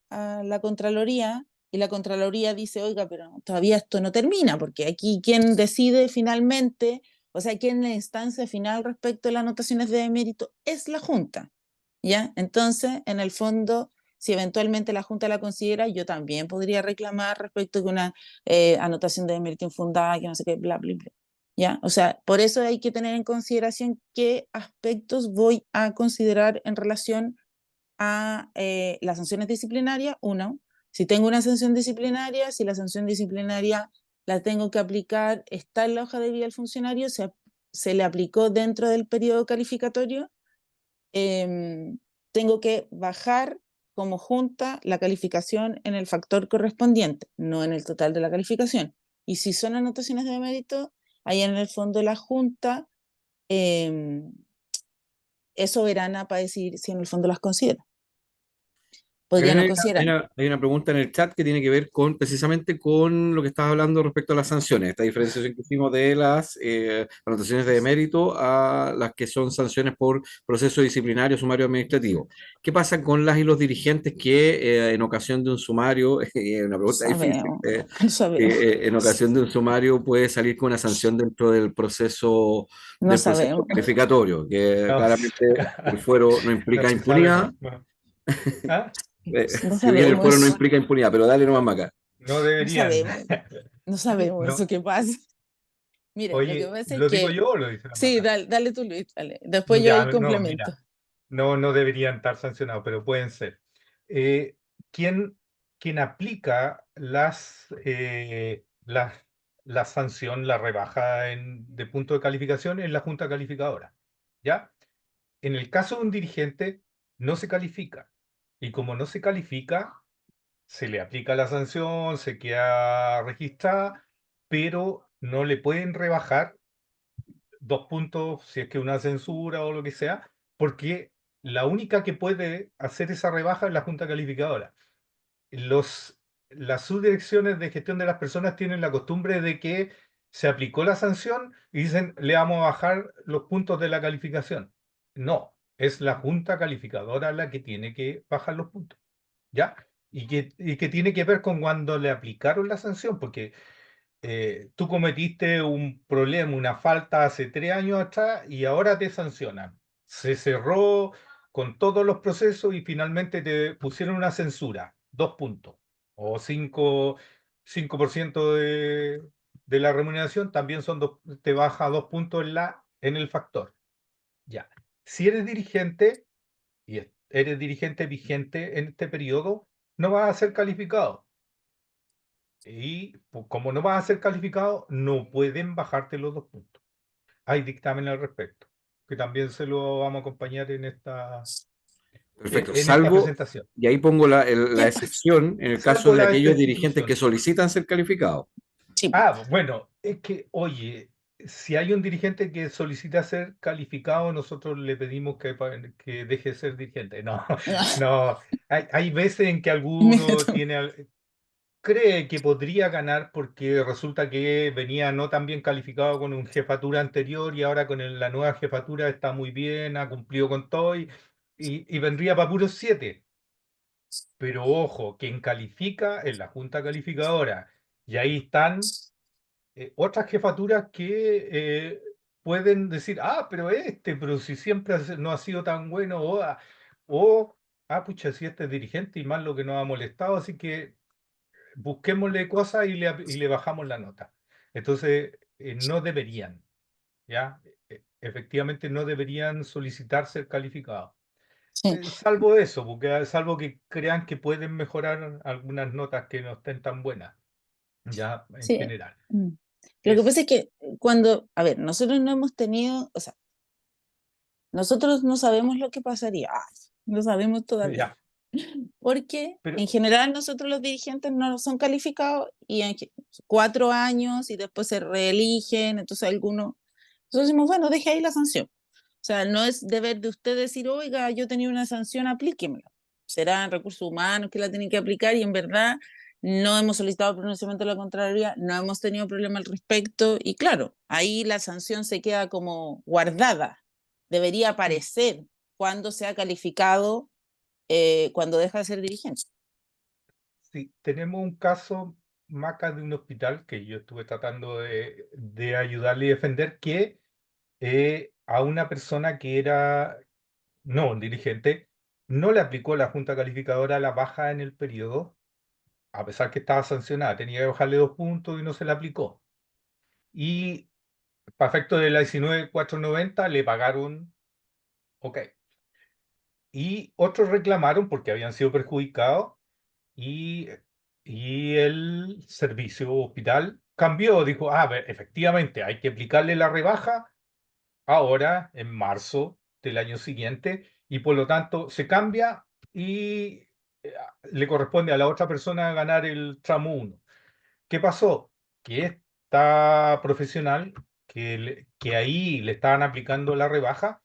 S3: a la Contraloría y la Contraloría dice, oiga, pero todavía esto no termina, porque aquí quien decide finalmente, o sea, quien en la instancia final respecto a las anotaciones de mérito es la Junta, ¿ya? Entonces, en el fondo, si eventualmente la Junta la considera, yo también podría reclamar respecto de una anotación de mérito infundada, que no sé qué, bla, bla, bla. ¿Ya? O sea, por eso hay que tener en consideración qué aspectos voy a considerar en relación a las sanciones disciplinarias. Uno, si tengo una sanción disciplinaria, si la sanción disciplinaria la tengo que aplicar, está en la hoja de vida del funcionario, se le aplicó dentro del periodo calificatorio, tengo que bajar como junta la calificación en el factor correspondiente, no en el total de la calificación. Y si son anotaciones de mérito, ahí en el fondo la junta es soberana para decidir si en el fondo las considera. Podría
S1: También
S3: no
S1: hay
S3: considerar.
S1: hay una pregunta en el chat que tiene que ver con precisamente con lo que estabas hablando respecto a las sanciones, esta diferenciación que hicimos de las anotaciones de mérito a las que son sanciones por proceso disciplinario, sumario administrativo. ¿Qué pasa con las y los dirigentes que en ocasión de un sumario, una pregunta difícil,
S3: Sabemos, no sabemos,
S1: en ocasión de un sumario puede salir con una sanción dentro
S3: no
S1: del proceso
S3: sabemos,
S1: calificatorio, que
S4: No,
S1: claramente el fuero no
S4: no
S1: implica
S4: se sabe,
S1: impunidad?
S4: no, no. ¿Ah?
S3: no
S1: Si bien el fuero no
S3: sabemos,
S1: implica impunidad, pero dale nomás Maca.
S4: No
S3: no
S4: deberían.
S3: sabemos, no sabemos
S4: No.
S3: eso que pasa. Mira, lo que
S4: Oye,
S3: pasa es
S4: ¿lo digo
S3: que,
S4: yo o lo dice la
S3: sí,
S4: Maca?
S3: dale tú, Luis, dale. Después yo
S4: Ya,
S3: ahí
S4: no,
S3: complemento.
S4: mira, no deberían estar sancionados, pero pueden ser. Eh, ¿quién, quién aplica la sanción, la rebaja de punto de calificación es la Junta Calificadora? ¿Ya? En el caso de un dirigente, no se califica. Y como no se califica, se le aplica la sanción, se queda registrada, pero no le pueden rebajar 2 puntos si es que una censura o lo que sea, porque la única que puede hacer esa rebaja es la Junta Calificadora. Los, las subdirecciones de gestión de las personas tienen la costumbre de que se aplicó la sanción y dicen, le vamos a bajar los puntos de la calificación. No, es la Junta Calificadora la que tiene que bajar los puntos, ¿ya? Y que tiene que ver con cuando le aplicaron la sanción, porque tú cometiste un problema, una falta hace 3 años atrás y ahora te sancionan. Se cerró con todos los procesos y finalmente te pusieron una censura, 2 puntos o 5% de la remuneración, también te baja 2 puntos en el factor. Ya. Si eres dirigente y eres dirigente vigente en este periodo, no vas a ser calificado. Y como no vas a ser calificado, no pueden bajarte los 2 puntos. Hay dictamen al respecto, que también se lo vamos a acompañar en esta
S1: Perfecto,
S4: presentación.
S1: y ahí pongo la
S3: ¿Qué pasa?
S1: excepción en el caso
S4: Salvo
S1: de
S4: las
S1: aquellos dirigentes que
S4: instituciones.
S1: solicitan ser calificados.
S3: Sí,
S4: Bueno, es que, oye, si hay un dirigente que solicita ser calificado, nosotros le pedimos que deje de ser dirigente. No, no. Hay veces en que alguno cree que podría ganar porque resulta que venía no tan bien calificado con una jefatura anterior y ahora con la nueva jefatura está muy bien, ha cumplido con todo y vendría para puros 7. Pero ojo, quien califica es la junta calificadora y ahí están otras jefaturas que pueden decir, pero si siempre no ha sido tan bueno pucha, si este es dirigente y más lo que nos ha molestado, así que busquémosle cosas y le bajamos la nota. Entonces, no deberían, ¿ya? Efectivamente, no deberían solicitar ser calificados.
S3: sí.
S4: Salvo eso, salvo que crean que pueden mejorar algunas notas que no estén tan buenas, ya en
S3: Sí.
S4: general.
S3: Lo que pasa es que a ver, nosotros no hemos tenido, o sea, nosotros no sabemos lo que pasaría, no sabemos todavía,
S4: Ya,
S3: porque
S4: pero
S3: en general nosotros los dirigentes no son calificados y 4 años y después se reeligen, entonces nosotros decimos, bueno, deje ahí la sanción. O sea, no es deber de usted decir, oiga, yo tenía una sanción, aplíquemela. Serán recursos humanos que la tienen que aplicar y en verdad no hemos solicitado el pronunciamiento de la Contraloría, no hemos tenido problema al respecto y claro, ahí la sanción se queda como guardada. Debería aparecer cuando sea calificado, cuando deja de ser dirigente.
S4: sí, tenemos un caso, Maca, de un hospital que yo estuve tratando de ayudarle y defender, que a una persona que era, no, un dirigente, no le aplicó la junta calificadora la baja en el periodo, a pesar que estaba sancionada, tenía que bajarle 2 puntos y no se le aplicó. Y para efecto de la 19.490 le pagaron, ok. Y otros reclamaron porque habían sido perjudicados y, y el servicio hospital cambió, dijo, efectivamente, hay que aplicarle la rebaja ahora, en marzo del año siguiente, y por lo tanto se cambia y le corresponde a la otra persona ganar el tramo 1. ¿Qué pasó? Que esta profesional, que ahí le estaban aplicando la rebaja,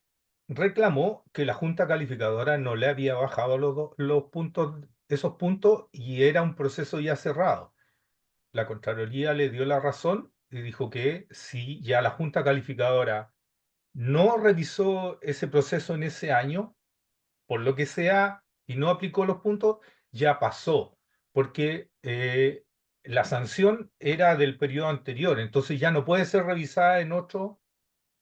S4: reclamó que la junta calificadora no le había bajado los puntos, esos puntos, y era un proceso ya cerrado. La Contraloría le dio la razón y dijo que si ya la junta calificadora no revisó ese proceso en ese año, por lo que sea, y no aplicó los puntos, ya pasó, porque la sanción era del periodo anterior, entonces ya no puede ser revisada en otro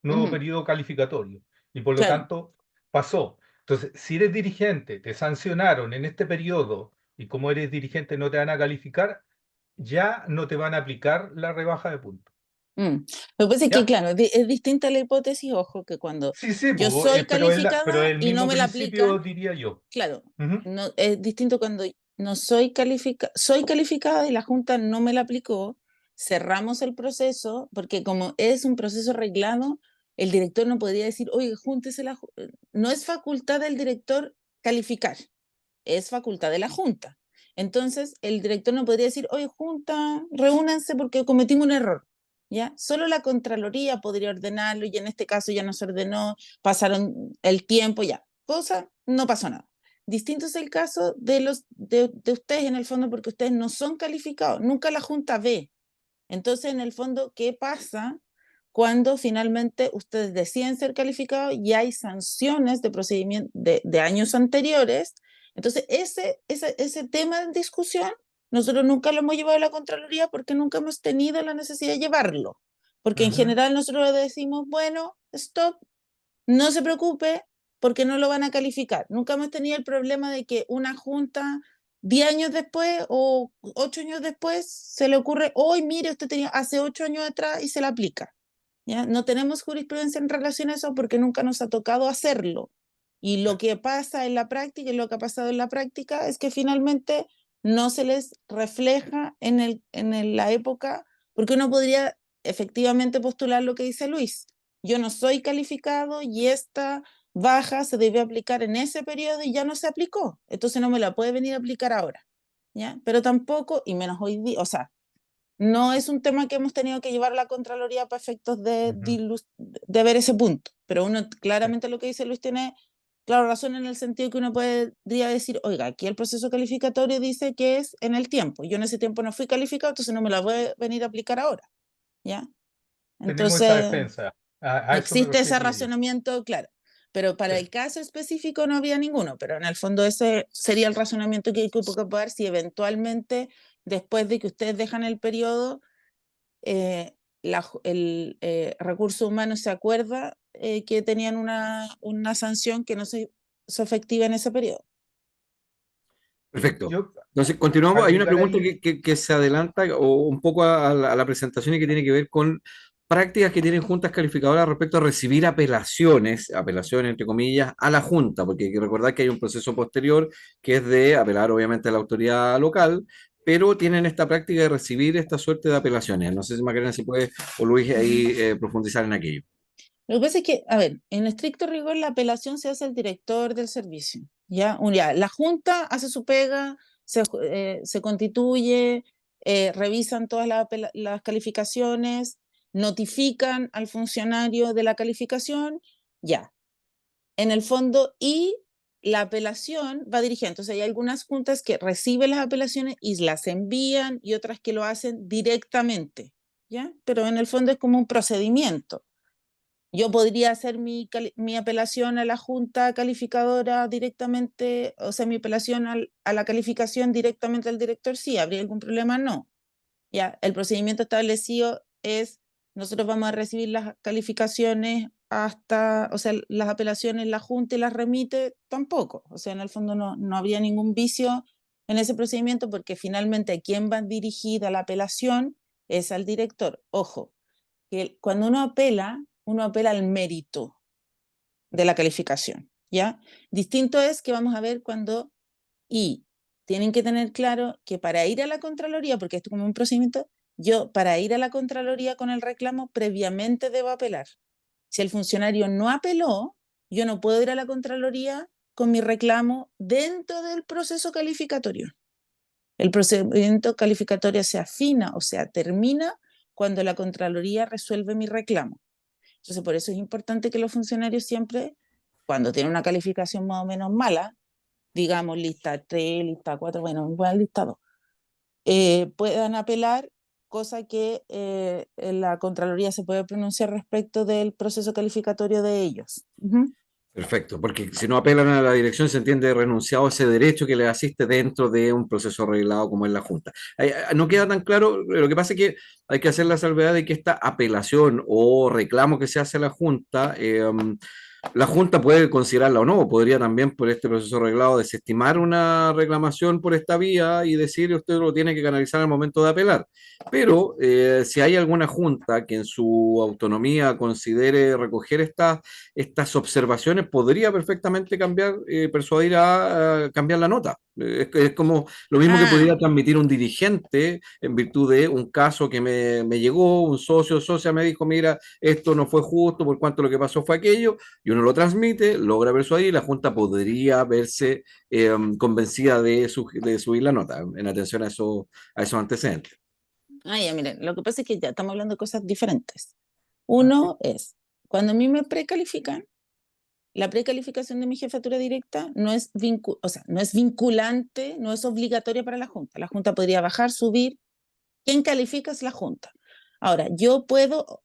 S4: nuevo periodo calificatorio, y por lo
S3: Claro.
S4: tanto pasó. Entonces, si eres dirigente, te sancionaron en este periodo, y como eres dirigente no te van a calificar, ya no te van a aplicar la rebaja de puntos.
S3: Lo que pasa es que,
S4: ¿Ya?
S3: claro, es distinta la hipótesis, ojo, que cuando
S4: Sí,
S3: yo
S4: pues,
S3: soy
S4: pero es
S3: calificada
S4: el
S3: y no
S4: mismo
S3: me la
S4: principio,
S3: aplican,
S4: diría yo.
S3: claro,
S4: Ujú.
S3: no, es distinto cuando no soy soy calificada y la Junta no me la aplicó, cerramos el proceso, porque como es un proceso arreglado, el director no podría decir, oye, júntese no es facultad del director calificar, es facultad de la Junta. Entonces, el director no podría decir, oye, Junta, reúnanse porque cometimos un error. ¿Ya? Solo la Contraloría podría ordenarlo y en este caso ya no se ordenó, pasaron el tiempo, ya. Cosa, no pasó nada. Distinto es el caso de ustedes en el fondo porque ustedes no son calificados, nunca la Junta ve. Entonces, en el fondo, ¿qué pasa cuando finalmente ustedes deciden ser calificados y hay sanciones de procedimiento de años anteriores? Entonces, ese tema de discusión nosotros nunca lo hemos llevado a la Contraloría porque nunca hemos tenido la necesidad de llevarlo. Porque en
S4: Ujú.
S3: general nosotros le decimos, bueno, stop, no se preocupe porque no lo van a calificar. Nunca hemos tenido el problema de que una junta 10 años después o 8 años después se le ocurre, hoy mire, usted tenía hace 8 años atrás y se la aplica. ¿Ya? No tenemos jurisprudencia en relación a eso porque nunca nos ha tocado hacerlo. Y lo que pasa en la práctica y lo que ha pasado en la práctica es que finalmente no se les refleja en la época, porque uno podría efectivamente postular lo que dice Luis. Yo no soy calificado y esta baja se debe aplicar en ese periodo y ya no se aplicó. Entonces no me la puede venir a aplicar ahora. ¿Ya? Pero tampoco, y menos hoy día, o sea, no es un tema que hemos tenido que llevar a la Contraloría para efectos
S4: Ujú.
S3: de ver ese punto. Pero uno, claramente lo que dice Luis tiene, claro, razón en el sentido que uno podría decir, oiga, aquí el proceso calificatorio dice que es en el tiempo. Yo en ese tiempo no fui calificado, entonces no me la voy a venir a aplicar ahora. ¿Ya?
S4: Tenemos esa
S3: Entonces,
S4: defensa. A eso me
S3: existe ese
S4: refería yo.
S3: razonamiento, claro. Pero para
S4: Sí.
S3: el caso específico no había ninguno, pero en el fondo ese sería el razonamiento que hay que ocupar si eventualmente, después de que ustedes dejan el periodo, el recurso humano se acuerda que tenían una sanción que no se hizo efectiva en ese periodo.
S1: Perfecto.
S4: Yo
S1: Entonces, continuamos. Hay una
S4: agregar
S1: pregunta
S4: ahí,
S1: que se adelanta o un poco a la presentación y que tiene que ver con prácticas que tienen juntas calificadoras respecto a recibir apelaciones, apelaciones entre comillas, a la junta, porque hay que recordar que hay un proceso posterior que es de apelar obviamente a la autoridad local, pero tienen esta práctica de recibir esta suerte de apelaciones. No sé si Macarena si puede o Luis ahí profundizar en aquello.
S3: Lo que pasa es que, a ver, en estricto rigor la apelación se hace al director del servicio. Ya, la junta hace su pega, se constituye, revisan todas las calificaciones, notifican al funcionario de la calificación, ya. En el fondo, y la apelación va dirigida. Entonces hay algunas juntas que reciben las apelaciones y las envían y otras que lo hacen directamente, ¿ya? Pero en el fondo es como un procedimiento. Yo podría hacer mi apelación a la junta calificadora directamente, o sea, mi apelación a la calificación directamente al director, sí, ¿habría algún problema? No. Ya, el procedimiento establecido es, nosotros vamos a recibir las calificaciones hasta, o sea, las apelaciones la junta y las remite tampoco. O sea, en el fondo no habría ningún vicio en ese procedimiento porque finalmente a quién va dirigida la apelación es al director. Ojo, que cuando uno apela al mérito de la calificación, ¿ya? Distinto es que vamos a ver cuando, y tienen que tener claro que para ir a la Contraloría, porque esto es como un procedimiento, yo para ir a la Contraloría con el reclamo previamente debo apelar. Si el funcionario no apeló, yo no puedo ir a la Contraloría con mi reclamo dentro del proceso calificatorio. El procedimiento calificatorio se afina, o sea, termina cuando la Contraloría resuelve mi reclamo. Entonces, por eso es importante que los funcionarios siempre, cuando tienen una calificación más o menos mala, digamos lista 3, lista 4, bueno, igual lista 2, puedan apelar, cosa que la Contraloría se puede pronunciar respecto del proceso calificatorio de ellos.
S1: Perfecto, porque si no apelan a la dirección se entiende renunciado a ese derecho que le asiste dentro de un proceso arreglado como es la Junta. No queda tan claro, lo que pasa es que hay que hacer la salvedad de que esta apelación o reclamo que se hace a la Junta puede considerarla o no, podría también por este proceso arreglado desestimar una reclamación por esta vía y decir usted lo tiene que canalizar al momento de apelar. Pero si hay alguna Junta que en su autonomía considere recoger estas observaciones, podría perfectamente persuadir a cambiar la nota. Es como lo mismo que
S3: Ah,
S1: podría transmitir un dirigente en virtud de un caso que me llegó, un socio o socia me dijo, mira, esto no fue justo, por cuanto lo que pasó fue aquello, y uno lo transmite, logra persuadir, y la Junta podría verse convencida de subir la nota en atención a esos antecedentes.
S3: ya, miren, lo que pasa es que ya estamos hablando de cosas diferentes. Uno es, cuando a mí me precalifican, la precalificación de mi jefatura directa no es, o sea, no es vinculante, no es obligatoria para la Junta. La Junta podría bajar, subir. Quien califica es la Junta. Ahora, yo puedo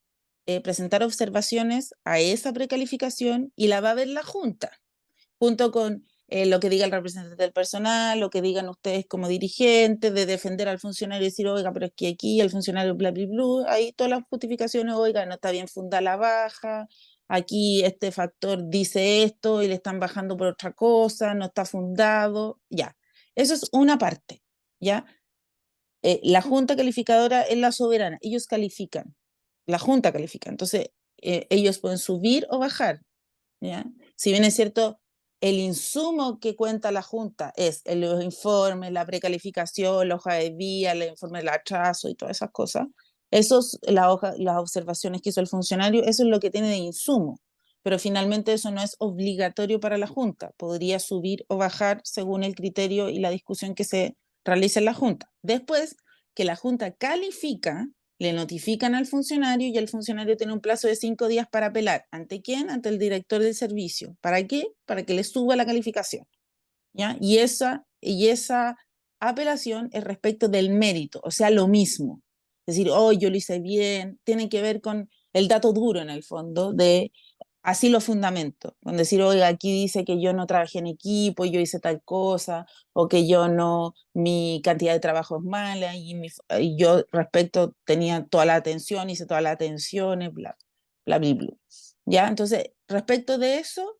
S3: presentar observaciones a esa precalificación y la va a ver la Junta, junto con lo que diga el representante del personal, lo que digan ustedes como dirigentes, de defender al funcionario y decir, oiga, pero es que aquí el funcionario bla, bla, bla, ahí todas las justificaciones, oiga, no está bien fundada la baja, aquí este factor dice esto y le están bajando por otra cosa, no está fundado, ya. Eso es una parte, ¿ya? La junta calificadora es la soberana, ellos califican, la junta califica, entonces ellos pueden subir o bajar, ¿ya? Si bien es cierto, el insumo que cuenta la junta es los informes, la precalificación, la hoja de vía, el informe del atraso y todas esas cosas, las observaciones que hizo el funcionario, eso es lo que tiene de insumo, pero finalmente eso no es obligatorio para la junta, podría subir o bajar según el criterio y la discusión que se realice en la junta. Después que la junta califica, le notifican al funcionario y el funcionario tiene un plazo de 5 días para apelar. ¿Ante quién? Ante el director del servicio. ¿Para qué? Para que le suba la calificación, ¿ya? Y esa apelación es respecto del mérito, o sea, lo mismo. Es decir, oh, yo lo hice bien, tiene que ver con el dato duro en el fondo de así lo fundamento, con decir, oiga, aquí dice que yo no trabajé en equipo, yo hice tal cosa, o que yo no, mi cantidad de trabajo es mala, y yo respecto tenía toda la atención, hice todas las atenciones, bla, bla, bla, bla. ¿Ya? Entonces, respecto de eso,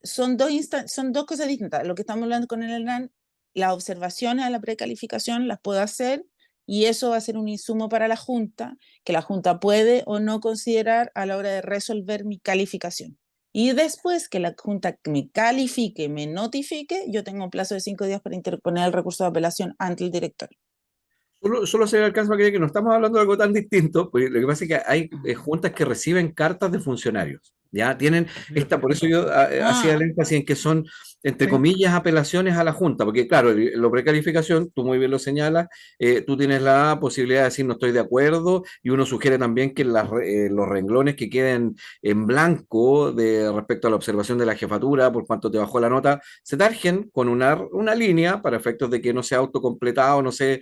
S3: son dos cosas distintas. Lo que estamos hablando con el Hernán, las observaciones a la precalificación las puedo hacer, y eso va a ser un insumo para la Junta, que la Junta puede o no considerar a la hora de resolver mi calificación. Y después que la Junta me califique, me notifique, yo tengo un plazo de 5 días para interponer el recurso de apelación ante el director.
S1: Solo se alcanza a creer que no estamos hablando de algo tan distinto, porque lo que pasa es que hay juntas que reciben cartas de funcionarios. Ya tienen por eso yo hacía el énfasis en que son, entre comillas, apelaciones a la junta, porque claro, la precalificación, tú muy bien lo señalas, tú tienes la posibilidad de decir no estoy de acuerdo, y uno sugiere también que los renglones que queden en blanco respecto a la observación de la jefatura, por cuánto te bajó la nota, se tarjen con una línea para efectos de que no sea autocompletado, no se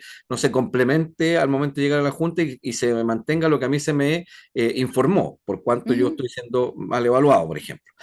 S1: complemente al momento de llegar a la Junta y se mantenga lo que a mí se me informó, por cuanto yo estoy siendo mal evaluado, por ejemplo.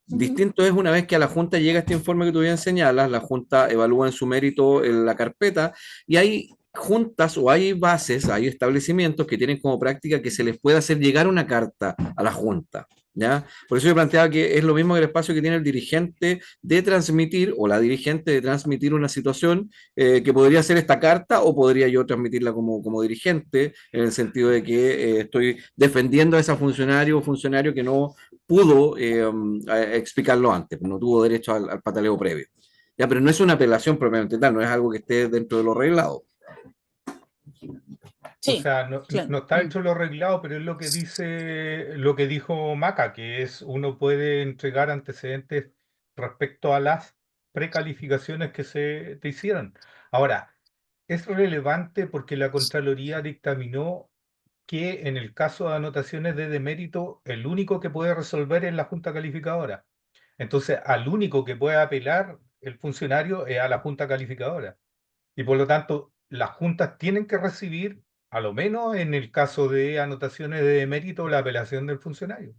S1: Distinto es una vez que a la Junta llega este informe que tú bien señalas, la Junta evalúa en su mérito en la carpeta, y hay juntas o hay bases, hay establecimientos que tienen como práctica que se les pueda hacer llegar una carta a la Junta. ¿Ya? Por eso yo planteaba que es lo mismo que el espacio que tiene el dirigente de transmitir, o la dirigente de transmitir una situación, que podría ser esta carta, o podría yo transmitirla como dirigente, en el sentido de que estoy defendiendo a esa funcionario o funcionario que no pudo explicarlo antes, no tuvo derecho al pataleo previo. Ya, pero no es una apelación propiamente tal, no es algo que esté dentro de lo reglado.
S3: Sí,
S4: o sea, no,
S3: claro.
S4: no está dentro de lo arreglado, pero es lo que dice, lo que dijo Maca, que es uno puede entregar antecedentes respecto a las precalificaciones que se te hicieron. Ahora, es relevante porque la Contraloría dictaminó que en el caso de anotaciones de demérito, el único que puede resolver es la Junta Calificadora. Entonces, al único que puede apelar el funcionario es a la Junta Calificadora. Y por lo tanto, las juntas tienen que recibir, a lo menos en el caso de anotaciones de demérito, la apelación del funcionario.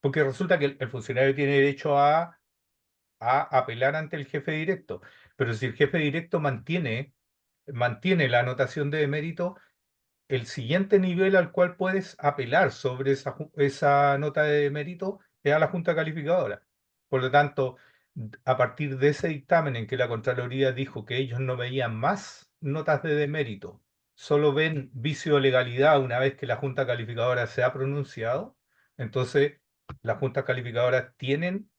S4: Porque resulta que el funcionario tiene derecho a apelar ante el jefe directo. Pero si el jefe directo mantiene la anotación de demérito, el siguiente nivel al cual puedes apelar sobre esa nota de mérito es a la Junta Calificadora. Por lo tanto, a partir de ese dictamen en que la Contraloría dijo que ellos no veían más notas de demérito, solo ven vicio de legalidad una vez que la Junta Calificadora se ha pronunciado, entonces las Juntas Calificadoras tienen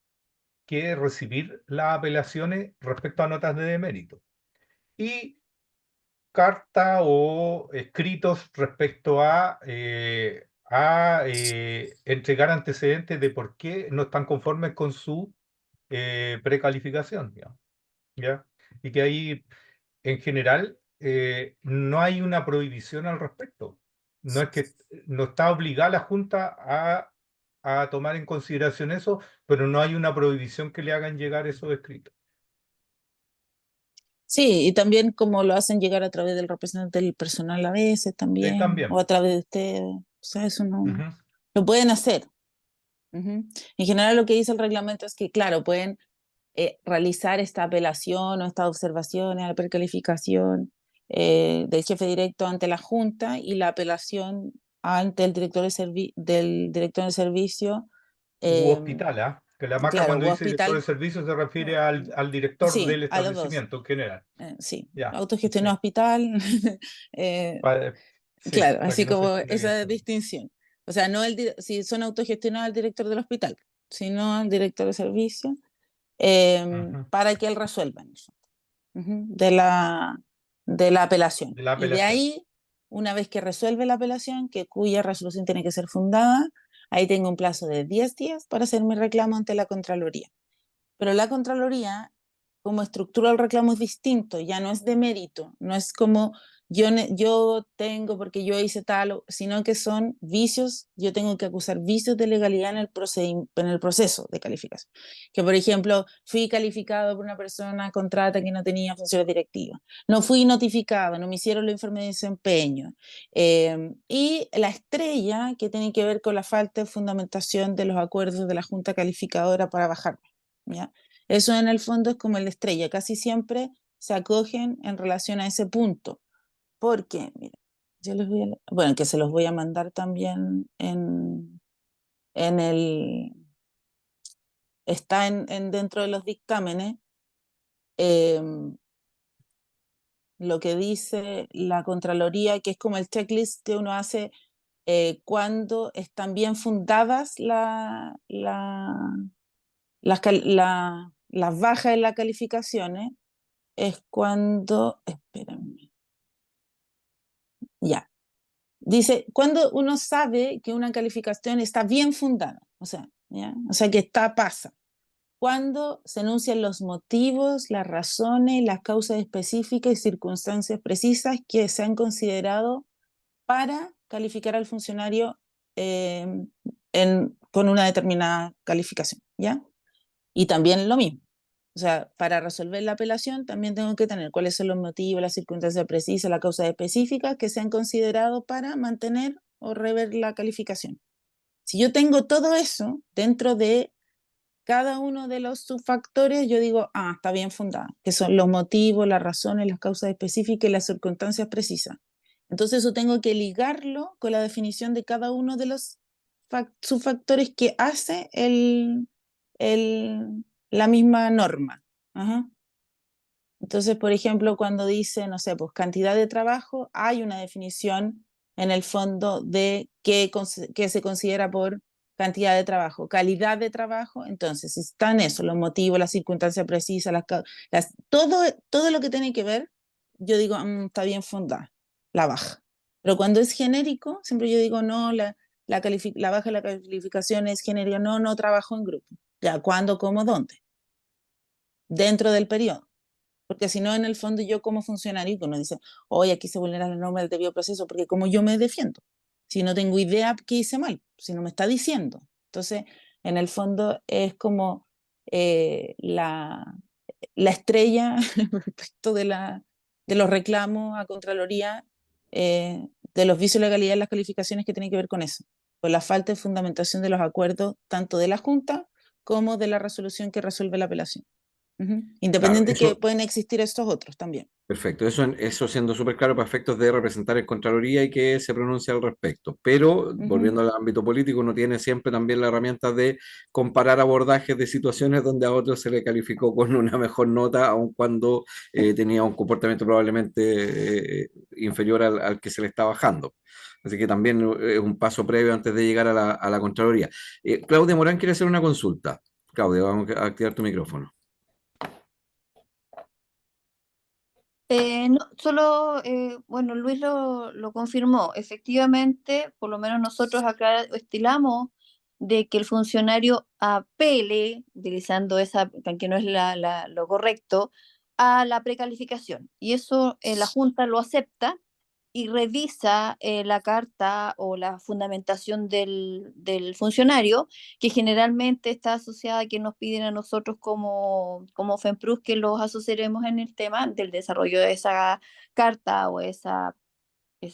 S4: que recibir las apelaciones respecto a notas de demérito. Y carta o escritos respecto a entregar antecedentes de por qué no están conformes con su precalificación, digamos, ¿ya? Y que ahí, en general, no hay una prohibición al respecto. No es que no está obligada la Junta a tomar en consideración eso, pero no hay una prohibición que le hagan llegar esos escritos.
S3: Sí, y también como lo hacen llegar a través del representante del personal a veces también,
S4: También.
S3: o a través de ustedes, o sea, eso no,
S4: Ujú.
S3: lo pueden hacer. En general lo que dice el reglamento es que, claro, pueden realizar esta apelación o estas observaciones a la precalificación del jefe directo ante la Junta y la apelación ante el director del director de servicio.
S4: U hospital, ¿ah? Que la Maca
S3: Claro,
S4: cuando
S3: u
S4: dice director de
S3: hospital,
S4: servicio se refiere al director
S3: sí,
S4: del
S3: a los dos.
S4: establecimiento en general.
S3: Sí,
S4: Ya,
S3: autogestionado
S4: sí.
S3: hospital,
S4: Sí,
S3: claro,
S4: para que
S3: así
S4: no se
S3: como
S4: entienda
S3: esa
S4: bien.
S3: distinción. O sea, no si son autogestionados el director del hospital, sino el director de servicio,
S4: Ujú.
S3: para que él resuelva en el fondo, de la apelación.
S4: De la
S3: Y de
S4: apelación.
S3: ahí, una vez que resuelve la apelación, cuya resolución tiene que ser fundada, ahí tengo un plazo de 10 días para hacer mi reclamo ante la Contraloría. Pero la Contraloría, como estructura el reclamo es distinto, ya no es de mérito, no es como yo tengo porque yo hice tal, sino que son vicios, yo tengo que acusar vicios de legalidad en el proceso de calificación. Que por ejemplo, fui calificado por una persona contrata que no tenía funciones directivas, no fui notificado, no me hicieron el informe de desempeño, y la estrella que tiene que ver con la falta de fundamentación de los acuerdos de la Junta Calificadora para bajar. ¿Ya? Eso en el fondo es como el estrella, casi siempre se acogen en relación a ese punto, porque, mira, yo les voy bueno, que se los voy a mandar también en el, está dentro de los dictámenes, eh, lo que dice la Contraloría, que es como el checklist que uno hace cuando están bien fundadas las bajas en las calificaciones, es cuando, espérenme, ya, dice, cuando uno sabe que una calificación está bien fundada, o sea, ¿ya? O sea, que pasa, cuando se enuncian los motivos, las razones, las causas específicas y circunstancias precisas que se han considerado para calificar al funcionario eh, con una determinada calificación, ¿ya? Y también lo mismo. O sea, para resolver la apelación también tengo que tener cuáles son los motivos, las circunstancias precisas, las causas específicas que se han considerado para mantener o rever la calificación. Si yo tengo todo eso dentro de cada uno de los subfactores, yo digo, está bien fundada, que son los motivos, las razones, las causas específicas y las circunstancias precisas. Entonces eso tengo que ligarlo con la definición de cada uno de los subfactores que hace la misma norma. Ajá. Entonces, por ejemplo, cuando dice, no sé, pues cantidad de trabajo, hay una definición en el fondo de qué se considera por cantidad de trabajo, calidad de trabajo. Entonces, si están eso, los motivos, las circunstancias precisas, todo lo que tiene que ver, yo digo, está bien fundada, la baja. Pero cuando es genérico, siempre yo digo, no, la baja de la calificación es genérica, no trabajo en grupo. Ya, ¿cuándo, cómo, dónde? Dentro del periodo. Porque si no, en el fondo yo como funcionario, uno dice, hoy aquí se vulnera la norma del debido proceso, porque como yo me defiendo, si no tengo idea qué hice mal, si no me está diciendo. Entonces, en el fondo es como la estrella respecto de los reclamos a Contraloría, de los vicios de legalidad en las calificaciones que tienen que ver con eso, con la falta de fundamentación de los acuerdos, tanto de la Junta como de la resolución que resuelve la apelación.
S1: Claro,
S3: Independiente que
S1: eso,
S3: pueden existir estos otros también.
S1: perfecto, eso siendo súper claro para efectos de representar en Contraloría y que se pronuncie al respecto. Pero volviendo al ámbito político, uno tiene siempre también la herramienta de comparar abordajes de situaciones donde a otro se le calificó con una mejor nota, aun cuando tenía un comportamiento probablemente inferior al que se le está bajando. Así que también es un paso previo antes de llegar a la Contraloría. Claudia Morán quiere hacer una consulta. Claudia, vamos a activar tu micrófono.
S5: No, solo, bueno, Luis lo confirmó. Efectivamente, por lo menos nosotros acá estilamos de que el funcionario apele, utilizando esa, que no es lo correcto, a la precalificación. Y eso la Junta lo acepta y revisa la carta o la fundamentación del funcionario, que generalmente está asociada a que nos piden a nosotros como FEMPRUS que los asociaremos en el tema del desarrollo de esa carta o esa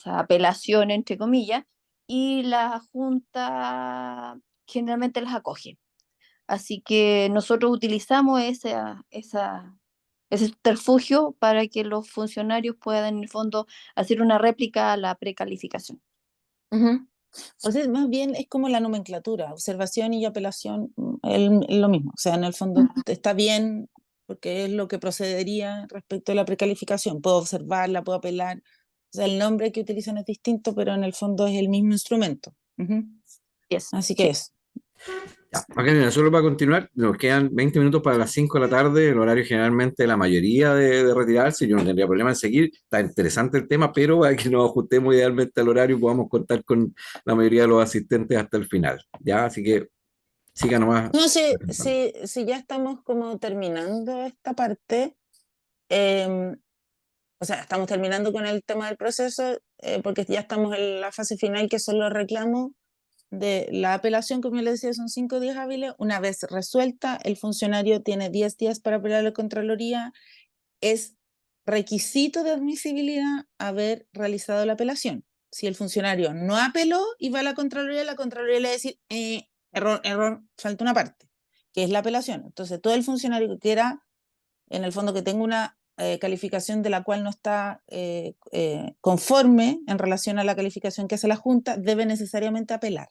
S5: apelación, entre comillas, y la Junta generalmente las acoge. Así que nosotros utilizamos ese subterfugio para que los funcionarios puedan, en el fondo, hacer una réplica a la precalificación.
S3: Ujú. O sea, más bien es como la nomenclatura, observación y apelación, es lo mismo. O sea, en el fondo está bien porque es lo que procedería respecto a la precalificación. Puedo observarla, puedo apelar. O sea, el nombre que utilizan es distinto, pero en el fondo es el mismo instrumento. Ujú.
S5: Yes,
S3: Así que
S5: sí.
S3: eso.
S1: Ya, Magdalena, solo para continuar, nos quedan 20 minutos para las 5 de la tarde, el horario generalmente de la mayoría de retirarse, yo no tendría problema en seguir, está interesante el tema, pero hay que nos ajustemos idealmente al horario y podamos contar con la mayoría de los asistentes hasta el final, ¿ya? Así que siga nomás
S3: No sé
S1: presentando.
S3: si ya estamos como terminando esta parte. em, o sea, estamos terminando con el tema del proceso porque ya estamos en la fase final, que son los reclamos de la apelación. Como les decía, son 5 días hábiles. Una vez resuelta, el funcionario tiene 10 días para apelar a la Contraloría. Es requisito de admisibilidad haber realizado la apelación. Si el funcionario no apeló y va a la Contraloría le va a decir, error, error, falta una parte, que es la apelación. Entonces, todo el funcionario que quiera, en el fondo, que tenga una calificación de la cual no está conforme en relación a la calificación que hace la Junta, debe necesariamente apelar,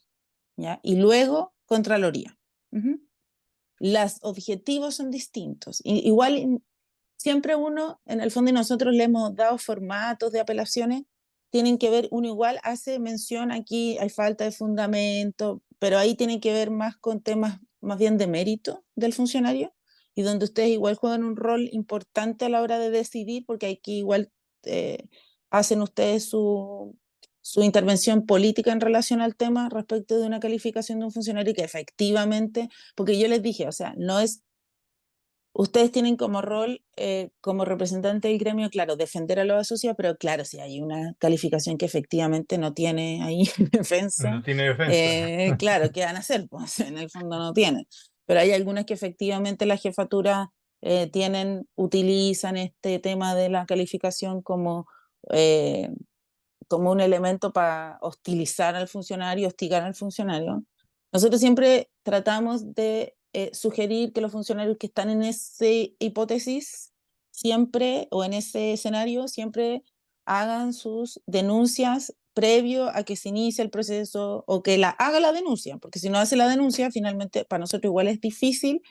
S3: ¿ya? Y luego, Contraloría. Uh-huh. Los objetivos son distintos. Igual, siempre uno, en el fondo, y nosotros le hemos dado formatos de apelaciones, tienen que ver, uno igual hace mención aquí, hay falta de fundamento, pero ahí tiene que ver más con temas más bien de mérito del funcionario, y donde ustedes igual juegan un rol importante a la hora de decidir, porque aquí igual hacen ustedes su intervención política en relación al tema respecto de una calificación de un funcionario que efectivamente, porque yo les dije, o sea, no es, ustedes tienen como rol, como representante del gremio, claro, defender a los asociados, pero claro, si hay una calificación que efectivamente no tiene ahí defensa,
S4: No tiene defensa.
S3: claro, ¿qué van a hacer? Pues en el fondo no tienen. Pero hay algunas que efectivamente la jefatura utilizan este tema de la calificación eh, como un elemento para hostilizar al funcionario, hostigar al funcionario. Nosotros siempre tratamos de sugerir que los funcionarios que están en esa hipótesis siempre, o en ese escenario, siempre hagan sus denuncias previo a que se inicie el proceso, o que haga la denuncia, porque si no hace la denuncia, finalmente para nosotros igual es difícil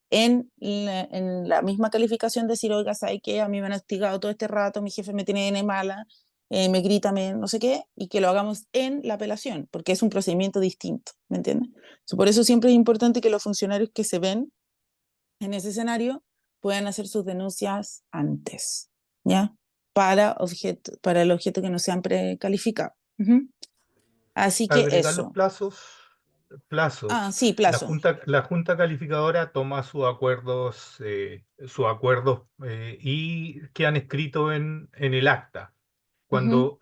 S3: en la misma calificación decir, oiga, ¿sabe qué? A mí me han hostigado todo este rato, mi jefe me tiene de mala, me grita, no sé qué, y que lo hagamos en la apelación, porque es un procedimiento distinto, ¿me entienden? Por eso siempre es importante que los funcionarios que se ven en ese escenario puedan hacer sus denuncias antes, ¿ya? Para el objeto que no sean precalificados. Uh-huh. Así que
S4: Agregar los
S3: eso.
S4: plazos.
S3: Sí, plazo.
S4: La junta calificadora toma sus acuerdos y que han escrito en el acta.
S3: Uh-huh.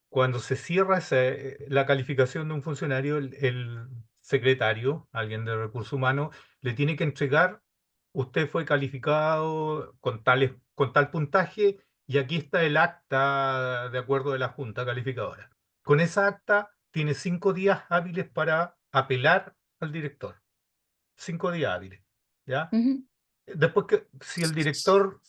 S4: Cuando se cierra la calificación de un funcionario, el secretario, alguien de recursos humanos, le tiene que entregar: usted fue calificado con tal puntaje y aquí está el acta de acuerdo de la junta calificadora. Con esa acta tiene 5 días hábiles para apelar al director. 5 días hábiles, ¿ya?
S3: Uh-huh.
S4: Después, que si el director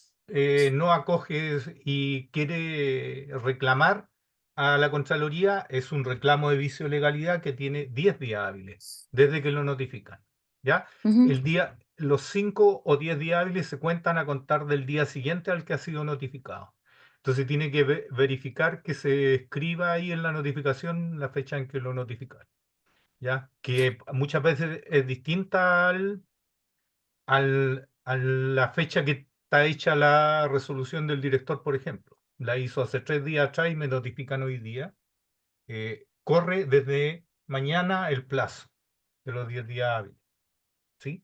S4: no acoge y quiere reclamar a la Contraloría, es un reclamo de vicio de legalidad que tiene 10 días hábiles desde que lo notifican, ¿ya?
S3: Uh-huh.
S4: Los 5 o 10 días hábiles se cuentan a contar del día siguiente al que ha sido notificado. Entonces tiene que verificar que se escriba ahí en la notificación la fecha en que lo notificaron, ¿ya? Que muchas veces es distinta a la fecha que está hecha la resolución del director, por ejemplo. La hizo hace 3 días atrás y me notifican hoy día. Corre desde mañana el plazo de los 10 días hábiles. ¿Sí?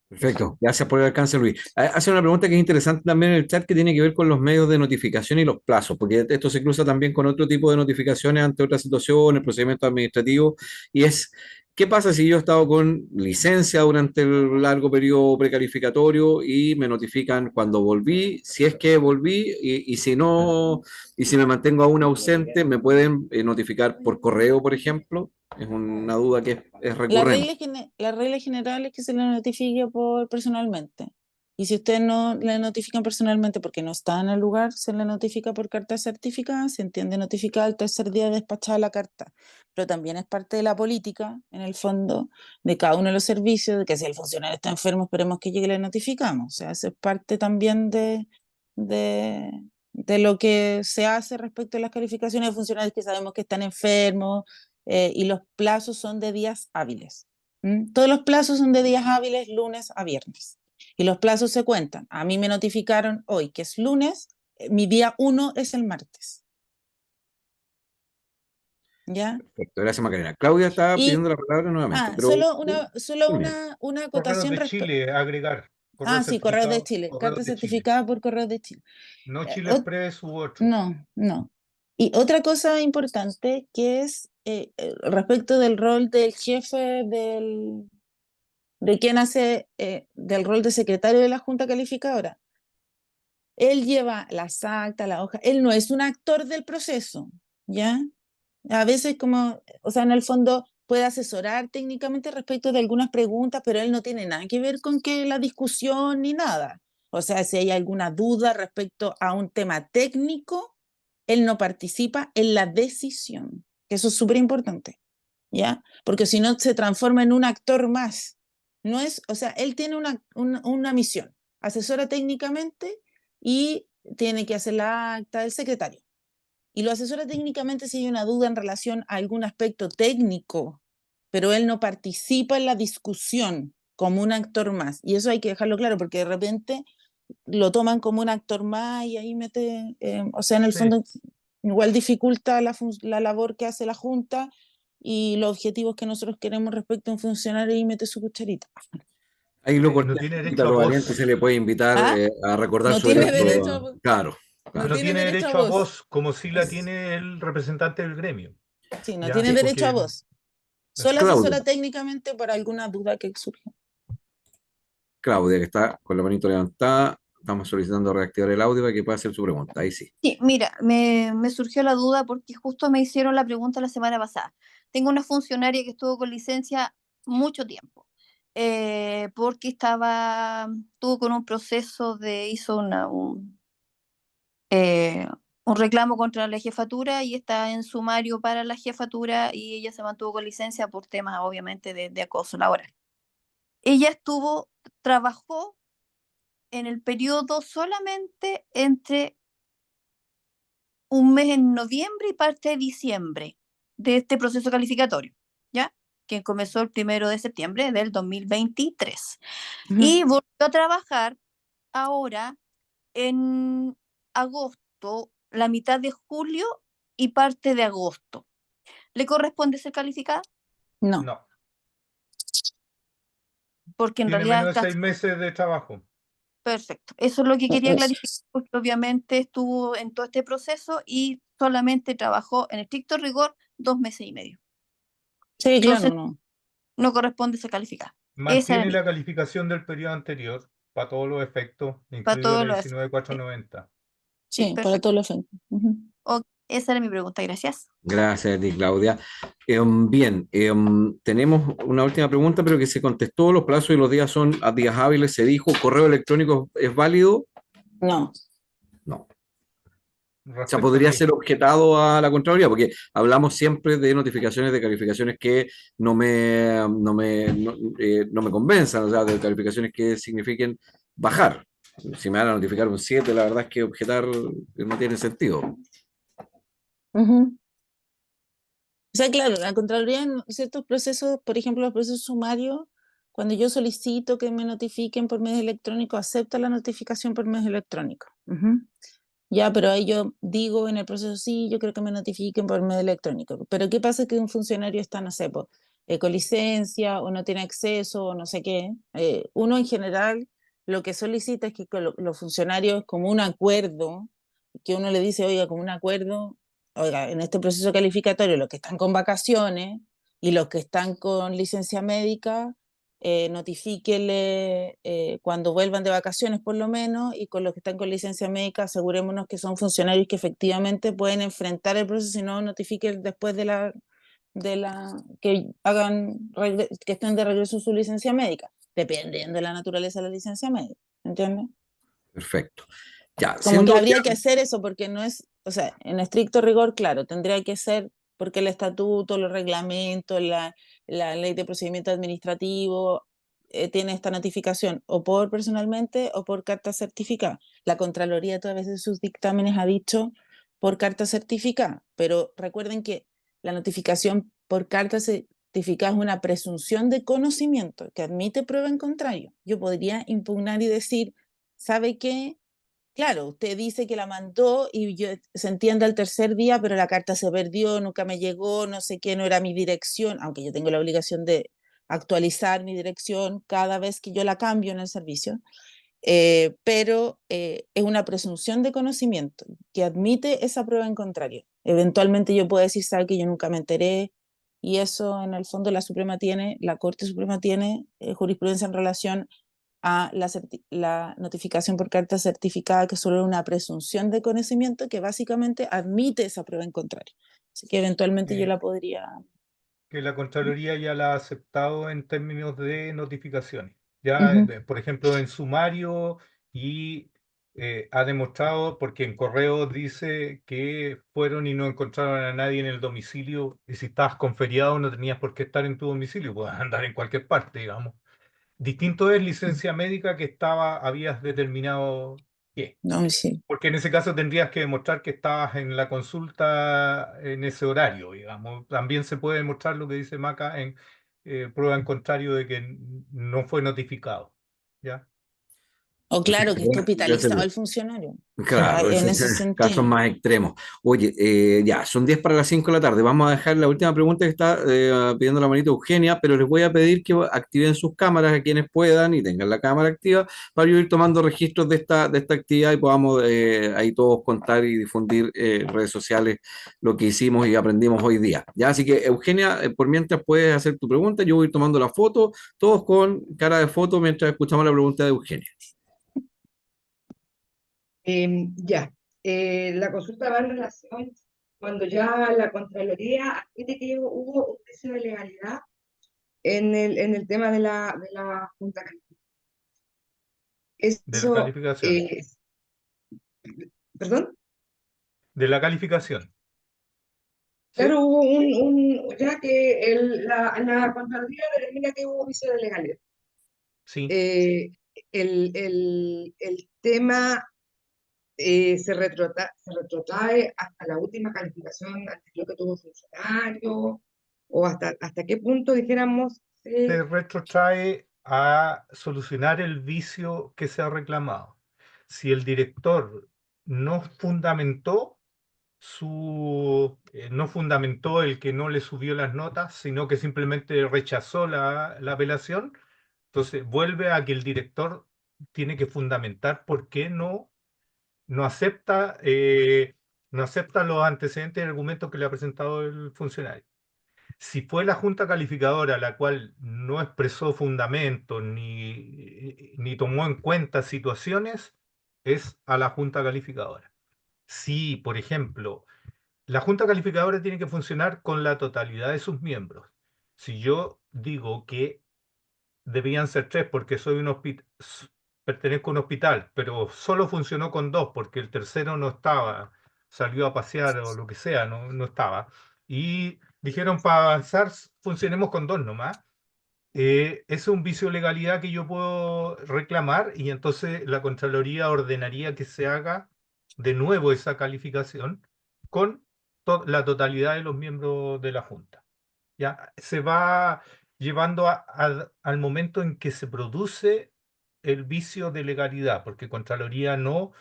S1: Perfecto, gracias por el alcance, Luis. Hace una pregunta que es interesante también en el chat, que tiene que ver con los medios de notificación y los plazos, porque esto se cruza también con otro tipo de notificaciones ante otras situaciones, procedimientos administrativos, y es ¿Qué pasa si yo he estado con licencia durante el largo periodo precalificatorio y me notifican cuando volví? Si es que volví y si no, y si me mantengo aún ausente, ¿me pueden notificar por correo, por ejemplo? Es una duda que es recurrente.
S3: La regla general es que se le notifique personalmente. Y si usted no le notifican personalmente porque no está en el lugar, se le notifica por carta certificada, se entiende notificada el tercer día despachada la carta. Pero también es parte de la política, en el fondo, de cada uno de los servicios, de que si el funcionario está enfermo, esperemos que llegue y le notificamos. O sea, eso es parte también de, de lo que se hace respecto a las calificaciones de funcionarios que sabemos que están enfermos, y los plazos son de días hábiles. Todos los plazos son de días hábiles, lunes a viernes. Y los plazos se cuentan. A mí me notificaron hoy que es lunes, mi día 1 es el martes. ¿Ya?
S1: Perfecto, gracias Macarena. Claudia está pidiendo la palabra nuevamente, pero
S3: solo
S1: termina.
S3: una
S4: Correos
S3: acotación
S4: de Chile, agregar. Correo
S3: sí, correos de
S4: certificado,
S3: Chile,
S4: correos
S3: carta
S4: de Chile.
S3: certificada por correos de Chile.
S4: No Chile Express u otro.
S3: No. Y otra cosa importante que es respecto del rol del jefe de quien hace del rol de secretario de la Junta Calificadora. Él lleva las actas, la hoja, él no es un actor del proceso, ¿ya? A veces o sea, en el fondo puede asesorar técnicamente respecto de algunas preguntas, pero él no tiene nada que ver con que la discusión ni nada. O sea, si hay alguna duda respecto a un tema técnico, él no participa en la decisión, que eso es súper importante, ¿ya? Porque si no se transforma en un actor más. No es, o sea, él tiene una misión, asesora técnicamente y tiene que hacer la acta del secretario. Y lo asesora técnicamente si hay una duda en relación a algún aspecto técnico, pero él no participa en la discusión como un actor más. Y eso hay que dejarlo claro, porque de repente lo toman como un actor más y ahí mete, o sea, en el fondo igual dificulta la labor que hace la Junta y los objetivos que nosotros queremos respecto a un funcionario y mete su cucharita.
S1: Ahí lo
S4: No
S1: corté,
S4: tiene derecho a
S1: lo
S4: voz.
S1: valiente se le puede invitar a recordar
S3: No
S1: su
S3: tiene
S1: derecho.
S3: derecho a voz.
S1: Claro.
S3: No
S4: No
S3: tiene
S4: tiene
S3: derecho a
S4: derecho a
S3: voz.
S4: voz, como si la tiene el representante del gremio.
S3: Sí, no
S4: ¿Ya?
S3: tiene
S1: Sí.
S3: derecho a
S4: Porque
S3: voz. Solo
S1: Claudia,
S3: asesora técnicamente por alguna duda que surja.
S1: Claudia, que está con la manito levantada, estamos solicitando reactivar el audio para que pueda hacer su pregunta. Ahí sí.
S5: Sí, mira, me surgió la duda porque justo me hicieron la pregunta la semana pasada. Tengo una funcionaria que estuvo con licencia mucho tiempo, porque estuvo con un proceso hizo un reclamo contra la jefatura y está en sumario para la jefatura y ella se mantuvo con licencia por temas obviamente de acoso laboral. Ella trabajó en el periodo solamente entre un mes en noviembre y parte de diciembre de este proceso calificatorio, ¿ya? Que comenzó el 1 de septiembre del 2023. Y volvió a trabajar ahora en agosto, la mitad de julio y parte de agosto. ¿Le corresponde ser calificada?
S3: No.
S4: no.
S5: Porque en
S4: Tiene
S5: realidad
S4: menos de
S5: está
S4: 6 meses de trabajo.
S5: perfecto. Eso es lo que quería clarificar, porque obviamente estuvo en todo este proceso y solamente trabajó en estricto rigor 2 meses y medio.
S3: Sí,
S5: Entonces,
S3: claro, no.
S5: no corresponde ser calificada. Esa
S4: Mantiene
S5: era
S4: la calificación del periodo anterior para todos los efectos,
S5: para
S4: incluido
S5: todos
S4: la
S5: los
S4: 19.490.
S5: Sí,
S3: Sí, para
S5: perfecto.
S3: todos los efectos.
S5: Esa era mi pregunta, gracias.
S1: Gracias a ti, Claudia. Bien, tenemos una última pregunta, pero que se contestó. Los plazos y los días son a días hábiles. Se dijo, ¿correo electrónico es válido?
S3: No.
S1: No. O sea,
S4: Respecto a
S1: podría
S4: qué.
S1: ser objetado a la Contraloría, porque hablamos siempre de notificaciones de calificaciones que no me convenzan, o sea, de calificaciones que signifiquen bajar. Si me van a notificar un 7, la verdad es que objetar no tiene sentido.
S3: O sea, claro, la Contraloría en ciertos procesos, por ejemplo, los procesos sumarios, cuando yo solicito que me notifiquen por medio electrónico, acepta la notificación por medio electrónico. Ya, pero ahí yo digo en el proceso, sí, yo creo que me notifiquen por medio electrónico. Pero ¿qué pasa que un funcionario está, no sé, con licencia o no tiene acceso o no sé qué? Uno en general lo que solicita es que los funcionarios, como un acuerdo, que uno le dice, oiga, como un acuerdo, oiga, en este proceso calificatorio, los que están con vacaciones, Y los que están con licencia médica, notifíquenle cuando vuelvan de vacaciones por lo menos, y con los que están con licencia médica asegurémonos que son funcionarios que efectivamente pueden enfrentar el proceso, y no notifiquen después que que estén de regreso su licencia médica, dependiendo de la naturaleza de la licencia médica, ¿entiendes?
S1: Perfecto. Ya,
S3: Como que
S1: siendo
S3: habría que hacer eso porque no es, o sea, en estricto rigor, claro, tendría que ser porque el estatuto, los reglamentos, la ley de procedimiento administrativo tiene esta notificación o por personalmente o por carta certificada. La Contraloría a través de sus dictámenes ha dicho por carta certificada, pero recuerden que la notificación por carta certificada es una presunción de conocimiento que admite prueba en contrario. Yo podría impugnar y decir, ¿sabe qué? Claro, usted dice que la mandó y se entiende al tercer día, pero la carta se perdió, nunca me llegó, no sé qué, no era mi dirección, aunque yo tengo la obligación de actualizar mi dirección cada vez que yo la cambio en el servicio, pero es una presunción de conocimiento que admite esa prueba en contrario. Eventualmente yo puedo decir, sabe que yo nunca me enteré, y eso en el fondo la Corte Suprema tiene jurisprudencia en relación a la notificación por carta certificada, que solo es una presunción de conocimiento que básicamente admite esa prueba en contrario. Así que eventualmente yo la podría...
S4: Que la Contraloría ya la ha aceptado en términos de notificaciones. Ya,
S3: Ujú.
S4: por ejemplo, en sumario y ha demostrado, porque en correo dice que fueron y no encontraron a nadie en el domicilio, y si estabas con feriado no tenías por qué estar en tu domicilio, puedes andar en cualquier parte, digamos. Distinto es licencia médica que habías determinado que.
S3: No, sí.
S4: Porque en ese caso tendrías que demostrar que estabas en la consulta en ese horario, digamos. También se puede demostrar lo que dice Maca en prueba en contrario de que no fue notificado. ¿Ya?
S3: O claro, que esté hospitalizado
S1: Gracias.
S3: el funcionario. O sea,
S1: Claro,
S3: en
S1: esos
S3: ese
S1: son casos
S3: sentido.
S1: más extremos. Oye, ya, son 10 para las 5 de la tarde. Vamos a dejar la última pregunta que está pidiendo la manita Eugenia, pero les voy a pedir que activen sus cámaras a quienes puedan y tengan la cámara activa para yo ir tomando registros de esta actividad y podamos ahí todos contar y difundir en redes sociales lo que hicimos y aprendimos hoy día. Ya, así que Eugenia, por mientras puedes hacer tu pregunta, yo voy a ir tomando la foto, todos con cara de foto mientras escuchamos la pregunta de Eugenia.
S7: Ya, la consulta va en relación cuando ya la Contraloría admite que hubo un vicio de legalidad en el tema de la Junta Calificadora.
S4: De la
S7: Eso,
S4: calificación.
S7: ¿perdón?
S4: De la calificación. ¿Sí?
S7: Claro, hubo ya que la Contraloría determina que hubo vicio de legalidad.
S4: Sí.
S7: El tema se retrotrae hasta la última calificación anterior que tuvo funcionario, o hasta qué punto, dijéramos,
S4: Se retrotrae a solucionar el vicio que se ha reclamado. Si el director no fundamentó no fundamentó el que no le subió las notas, sino que simplemente rechazó la apelación, entonces vuelve a que el director tiene que fundamentar por qué no acepta, no acepta los antecedentes y argumentos que le ha presentado el funcionario. Si fue la junta calificadora la cual no expresó fundamentos ni tomó en cuenta situaciones, es a la junta calificadora. Si, por ejemplo, la junta calificadora tiene que funcionar con la totalidad de sus miembros. Si yo digo que debían ser 3 porque pertenezco a un hospital, pero solo funcionó con 2 porque el tercero no estaba, salió a pasear o lo que sea, no estaba. Y dijeron, para avanzar, funcionemos con 2 nomás. Es un vicio de legalidad que yo puedo reclamar y entonces la Contraloría ordenaría que se haga de nuevo esa calificación con la totalidad de los miembros de la Junta. Ya se va llevando al momento en que se produce el vicio de legalidad, porque Contraloría no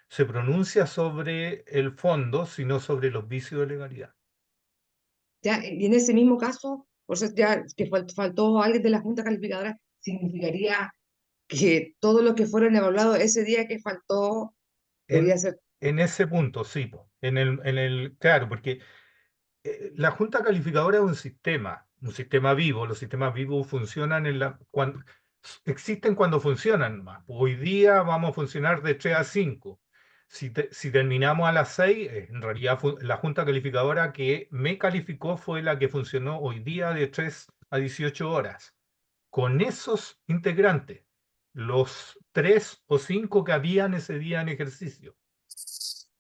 S4: se pronuncia sobre el fondo, sino sobre los vicios de legalidad.
S7: ya, y en ese mismo caso, por eso ya que faltó alguien de la Junta Calificadora, significaría que todos los que fueron evaluados ese día que faltó
S4: En,
S7: debía ser.
S4: en ese punto, sí, claro, porque la Junta Calificadora es un sistema. un sistema vivo. Los sistemas vivos funcionan existen cuando funcionan más. Hoy día vamos a funcionar de 3 a 5. Si terminamos a las 6, en realidad la junta calificadora que me calificó fue la que funcionó hoy día de 3 a 18 horas. Con esos integrantes, los 3 o 5 que habían ese día en ejercicio.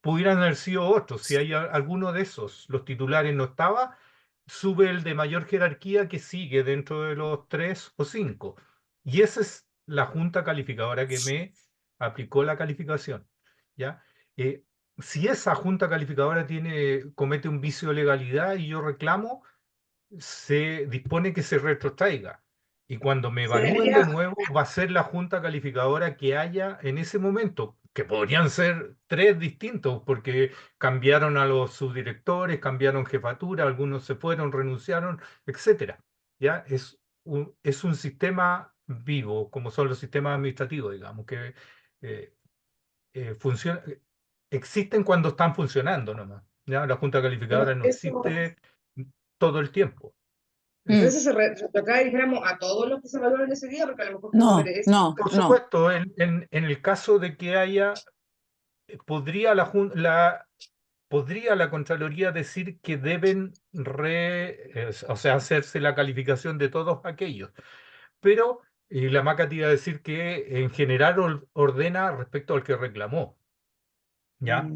S4: Pudieran haber sido otros. Si hay alguno de esos, los titulares no estaba, sube el de mayor jerarquía que sigue dentro de los 3 o 5. Y esa es la junta calificadora que me aplicó la calificación. ¿Ya? Si esa junta calificadora comete un vicio de legalidad y yo reclamo, se dispone que se retrotraiga. Y cuando me evalúen de nuevo, va a ser la junta calificadora que haya en ese momento, que podrían ser 3 distintos, porque cambiaron a los subdirectores, cambiaron jefatura, algunos se fueron, renunciaron, etcétera. ¿Ya? Es un sistema vivo, como son los sistemas administrativos, digamos, que funciona, existen cuando están funcionando nomás. ¿Ya? La junta calificadora no existe todo el tiempo.
S7: Entonces se retrotrae, dijéramos, a todos los que se evaluaron ese día, porque a lo mejor
S3: No,
S7: merece.
S3: no,
S4: Por
S3: no.
S4: supuesto, en el caso de que haya, podría la Contraloría decir que deben o sea, hacerse la calificación de todos aquellos, pero la MACA te iba a decir que en general ordena respecto al que reclamó. ¿Ya?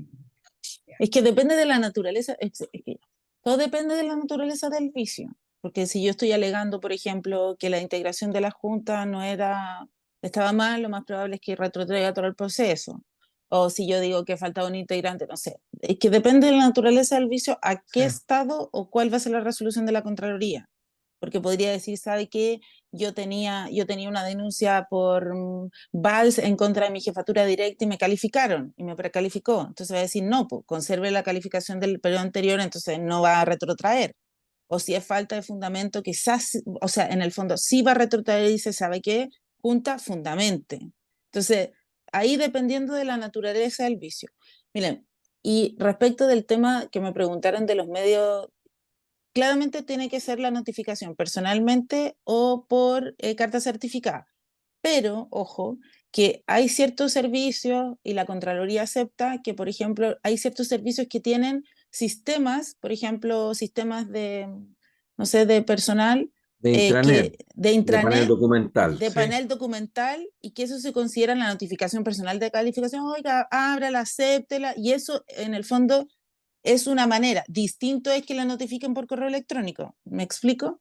S3: Es que depende de la naturaleza, es que todo depende de la naturaleza del vicio. Porque si yo estoy alegando, por ejemplo, que la integración de la Junta estaba mal, lo más probable es que retrotraiga todo el proceso. O si yo digo que faltaba un integrante, no sé. Es que depende de la naturaleza del vicio, a qué
S4: Sí.
S3: estado o cuál va a ser la resolución de la Contraloría. Porque podría decir, ¿sabe qué? Yo tenía una denuncia por VALS en contra de mi jefatura directa y me calificaron y me precalificó. Entonces va a decir, no, pues conserve la calificación del periodo anterior, entonces no va a retrotraer. O si es falta de fundamento, quizás, o sea, en el fondo sí va a retrotraer y dice, ¿sabe qué? Junta, fundamente. Entonces, ahí dependiendo de la naturaleza del vicio. Miren, y respecto del tema que me preguntaron de los medios, claramente tiene que ser la notificación personalmente o por carta certificada. Pero, ojo, que hay ciertos servicios y la Contraloría acepta que, por ejemplo, hay ciertos servicios que tienen sistemas, por ejemplo, sistemas de, no sé, de personal,
S1: De intranet,
S3: de
S1: de panel
S3: intranet,
S1: documental.
S3: de
S4: Sí.
S3: panel documental, y que eso se considera en la notificación personal de calificación. Oiga, ábrala, acéptela, y eso en el fondo es una manera. Distinto es que la notifiquen por correo electrónico. ¿Me explico?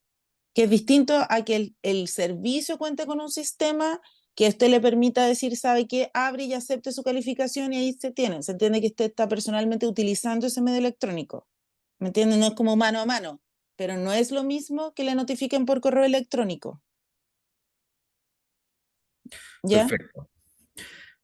S3: Que es distinto a que el servicio cuente con un sistema que a usted le permita decir, sabe qué, abre y acepte su calificación y ahí se tiene. Se entiende que usted está personalmente utilizando ese medio electrónico. ¿Me entiende? No es como mano a mano, pero no es lo mismo que le notifiquen por correo electrónico. ¿Ya?
S1: Perfecto.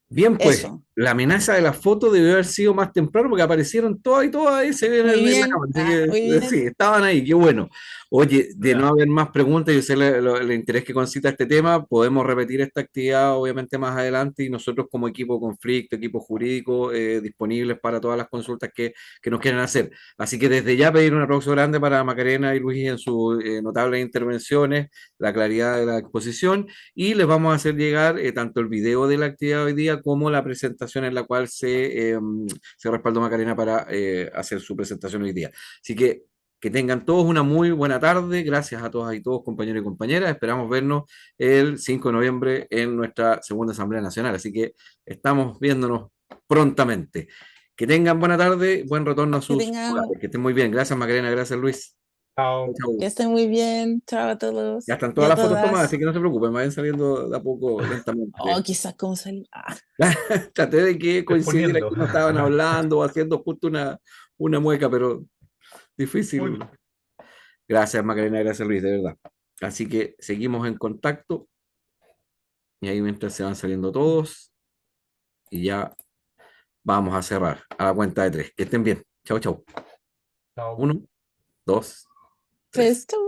S1: Bien, pues,
S3: Eso.
S1: la amenaza de la foto debió haber sido más temprano porque aparecieron todas y todas ahí, se ven
S3: Muy
S1: en la
S3: bien.
S1: cámara, así
S3: Ah,
S1: que,
S3: muy bien.
S1: sí, estaban ahí, qué bueno. Oye, de no
S4: Ya.
S1: haber más preguntas, yo sé el interés que concita este tema, podemos repetir esta actividad obviamente más adelante y nosotros como equipo conflicto, equipo jurídico, disponibles para todas las consultas que nos quieran hacer. Así que desde ya pedir un aplauso grande para Macarena y Luis en sus notables intervenciones, la claridad de la exposición y les vamos a hacer llegar tanto el video de la actividad hoy día como la presentación en la cual se respaldó Macarena para hacer su presentación hoy día. Así que tengan todos una muy buena tarde. Gracias a todas y todos, compañeros y compañeras. Esperamos vernos el 5 de noviembre en nuestra segunda Asamblea Nacional. Así que estamos viéndonos prontamente. Que tengan buena tarde, buen retorno a
S3: Que
S1: sus
S3: tengan,
S1: hogares. Que estén muy bien. Gracias, Macarena. Gracias, Luis.
S4: Chao.
S1: Chau.
S3: que estén muy bien. Chao a todos
S1: Ya están
S3: y
S1: todas
S3: a
S1: las fotos tomadas,
S3: todas.
S1: así que no se preocupen, vayan saliendo de a poco lentamente.
S3: Oh, quizás como salir.
S1: Traté de que coincidiera
S4: Exponiendo.
S1: que no estaban hablando o haciendo justo una mueca, pero
S4: Muy
S1: difícil.
S4: bien.
S1: Gracias, Macarena, gracias, Luis, de verdad. Así que seguimos en contacto y ahí mientras se van saliendo todos y ya vamos a cerrar a la cuenta de 3. Que estén bien. Chau, chau.
S4: Chao.
S1: 1, 2, 3.
S3: Pues, chau.